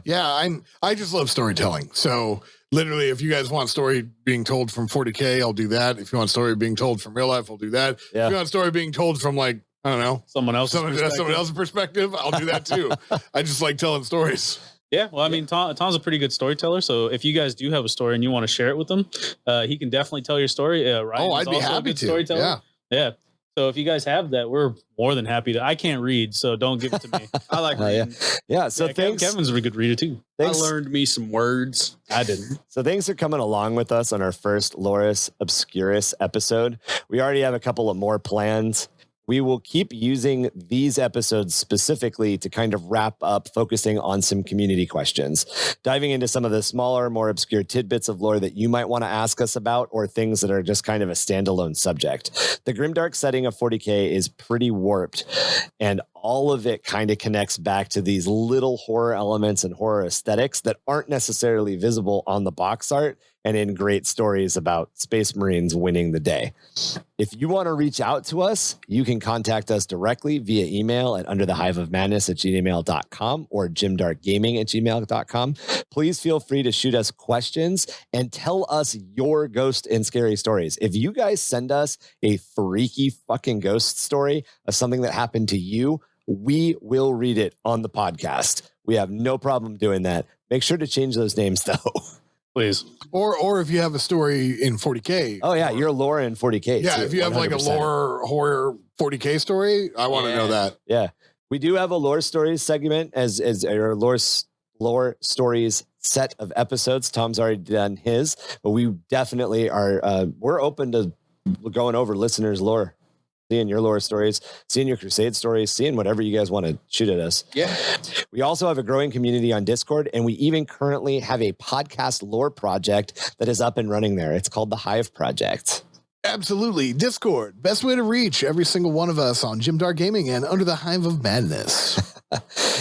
Yeah, I just love storytelling. So literally, if you guys want story being told from 40k, I'll do that. If you want story being told from real life, I'll do that. Yeah. If you want story being told from, like, I don't know, Someone else's someone else's perspective, I'll do that too. I just like telling stories. Yeah, well, I mean, Tom's a pretty good storyteller. So if you guys do have a story and you want to share it with him, he can definitely tell your story. Ryan I'd be happy to. Storyteller. Yeah. So if you guys have that, we're more than happy to. I can't read, so don't give it to me. I like Yeah. reading. Yeah. So thanks. Kevin's a good reader too. Thanks. I learned me some words. I didn't. So thanks for coming along with us on our first Lorus Obscurus episode. We already have a couple of more plans. We will keep using these episodes specifically to kind of wrap up, focusing on some community questions, diving into some of the smaller, more obscure tidbits of lore that you might want to ask us about, or things that are just kind of a standalone subject. The grimdark setting of 40k is pretty warped, and all of it kind of connects back to these little horror elements and horror aesthetics that aren't necessarily visible on the box art and in great stories about space marines winning the day. If you want to reach out to us, you can contact us directly via email at underthehiveofmadness@gmail.com or jimdarkgaming@gmail.com. Please feel free to shoot us questions and tell us your ghost and scary stories. If you guys send us a freaky fucking ghost story of something that happened to you, we will read it on the podcast. We have no problem doing that. Make sure to change those names though. Please. Or if you have a story in 40k. Oh yeah, you're lore in 40k. Yeah, too, if you have like a 100%. lore horror 40k story, I want to know that. Yeah, we do have a lore stories segment as our lore stories set of episodes. Tom's already done his, but we definitely are. We're open to going over listeners' lore, seeing your lore stories, seeing your crusade stories, seeing whatever you guys want to shoot at us. Yeah. We also have a growing community on Discord, and we even currently have a podcast lore project that is up and running there. It's called the Hive Project. Absolutely. Discord, best way to reach every single one of us on Jim Dark Gaming and Under the Hive of Madness.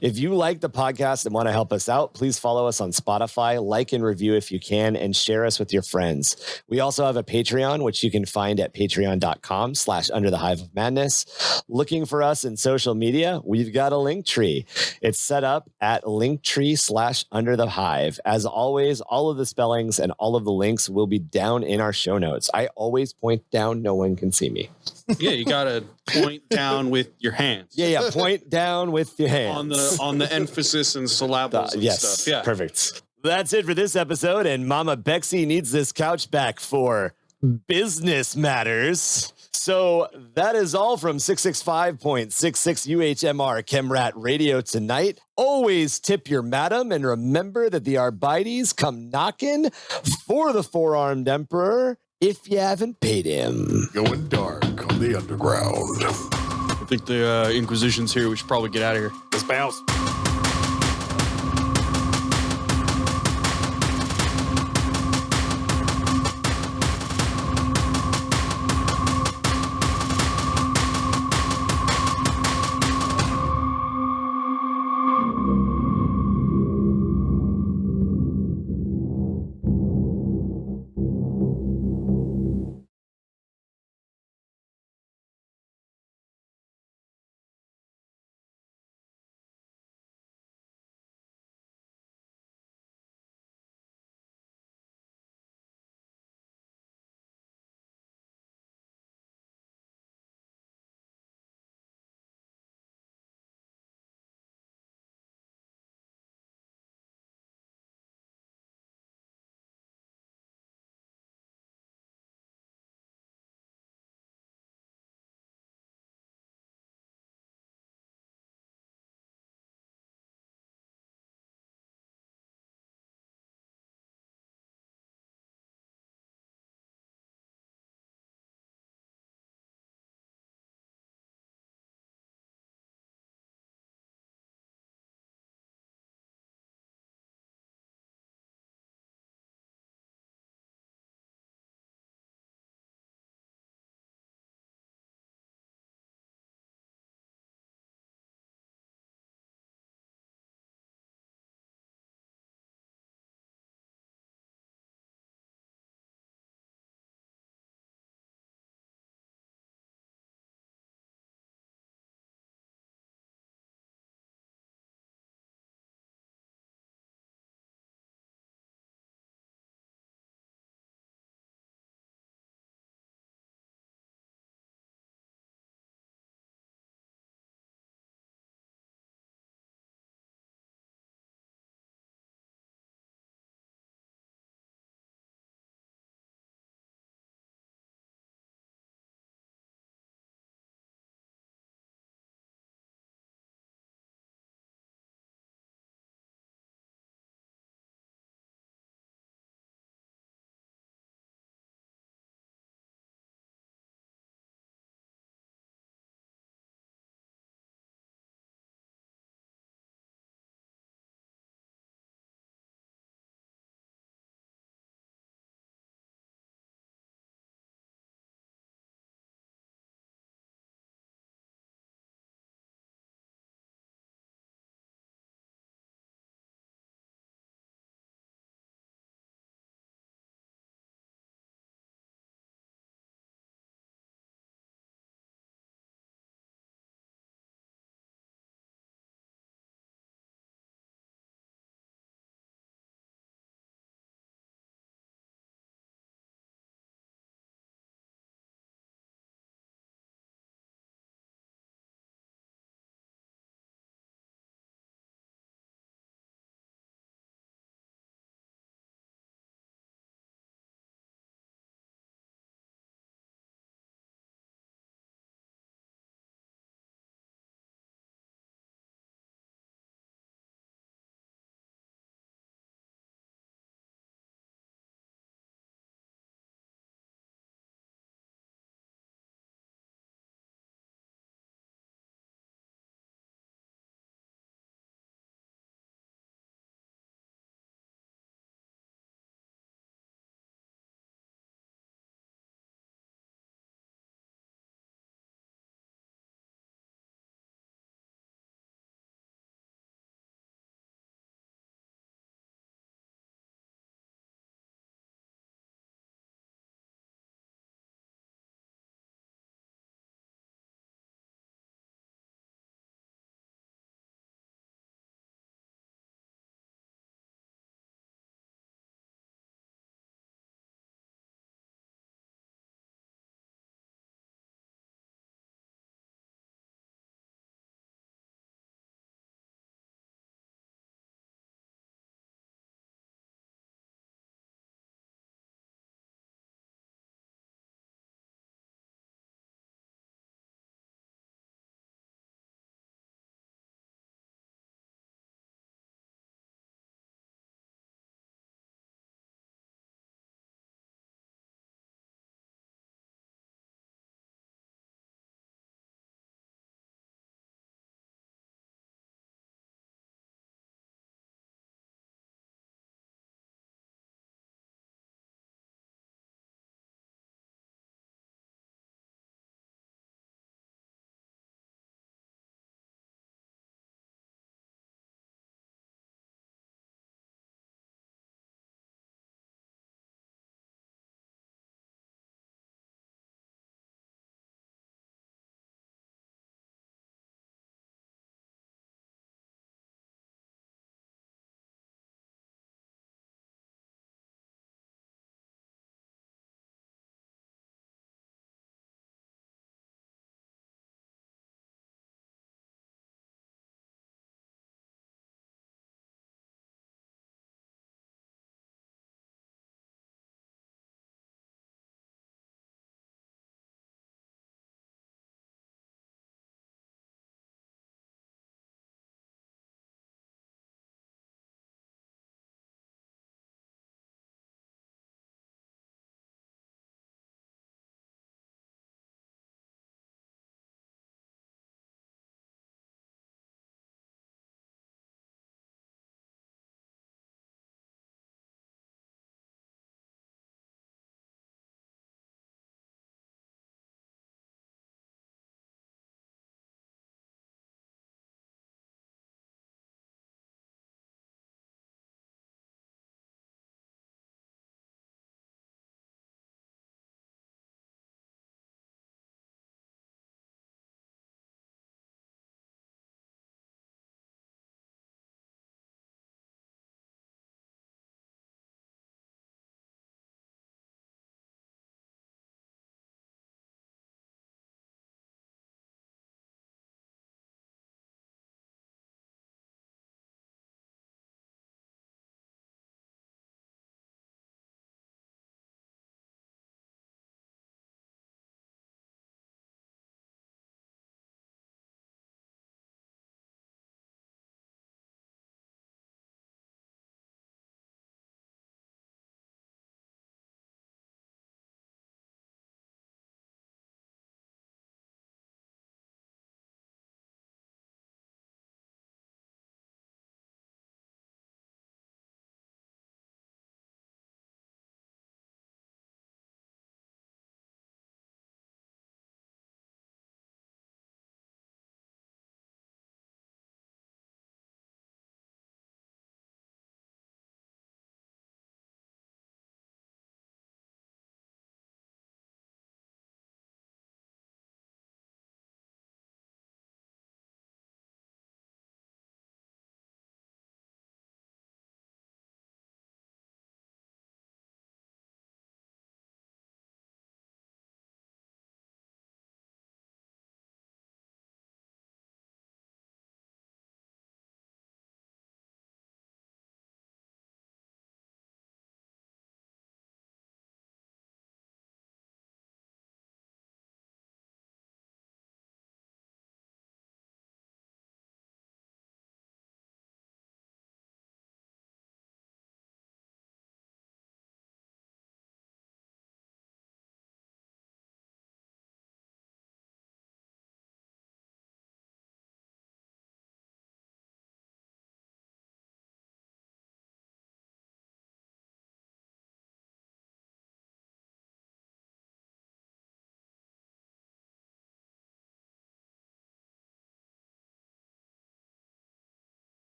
If you like the podcast and want to help us out, please follow us on Spotify, like and review if you can, and share us with your friends. We also have a Patreon, which you can find at patreon.com/underthehiveofmadness. Looking for us in social media, we've got a link tree. It's set up at linktree/underthehive. As always, all of the spellings and all of the links will be down in our show notes. I always point down. No one can see me. Yeah, you gotta point down with your hands. Yeah. Point down with your hands. On the emphasis and syllables and Yes, stuff. Yeah. perfect. That's it for this episode, and Mama Bexy needs this couch back for business matters. So that is all from 665.66 UHMR ChemRat Radio tonight. Always tip your madam, and remember that the Arbites come knocking for the four-armed emperor if you haven't paid him. Going dark on the underground. I think the Inquisition's here. We should probably get out of here. Let's bounce.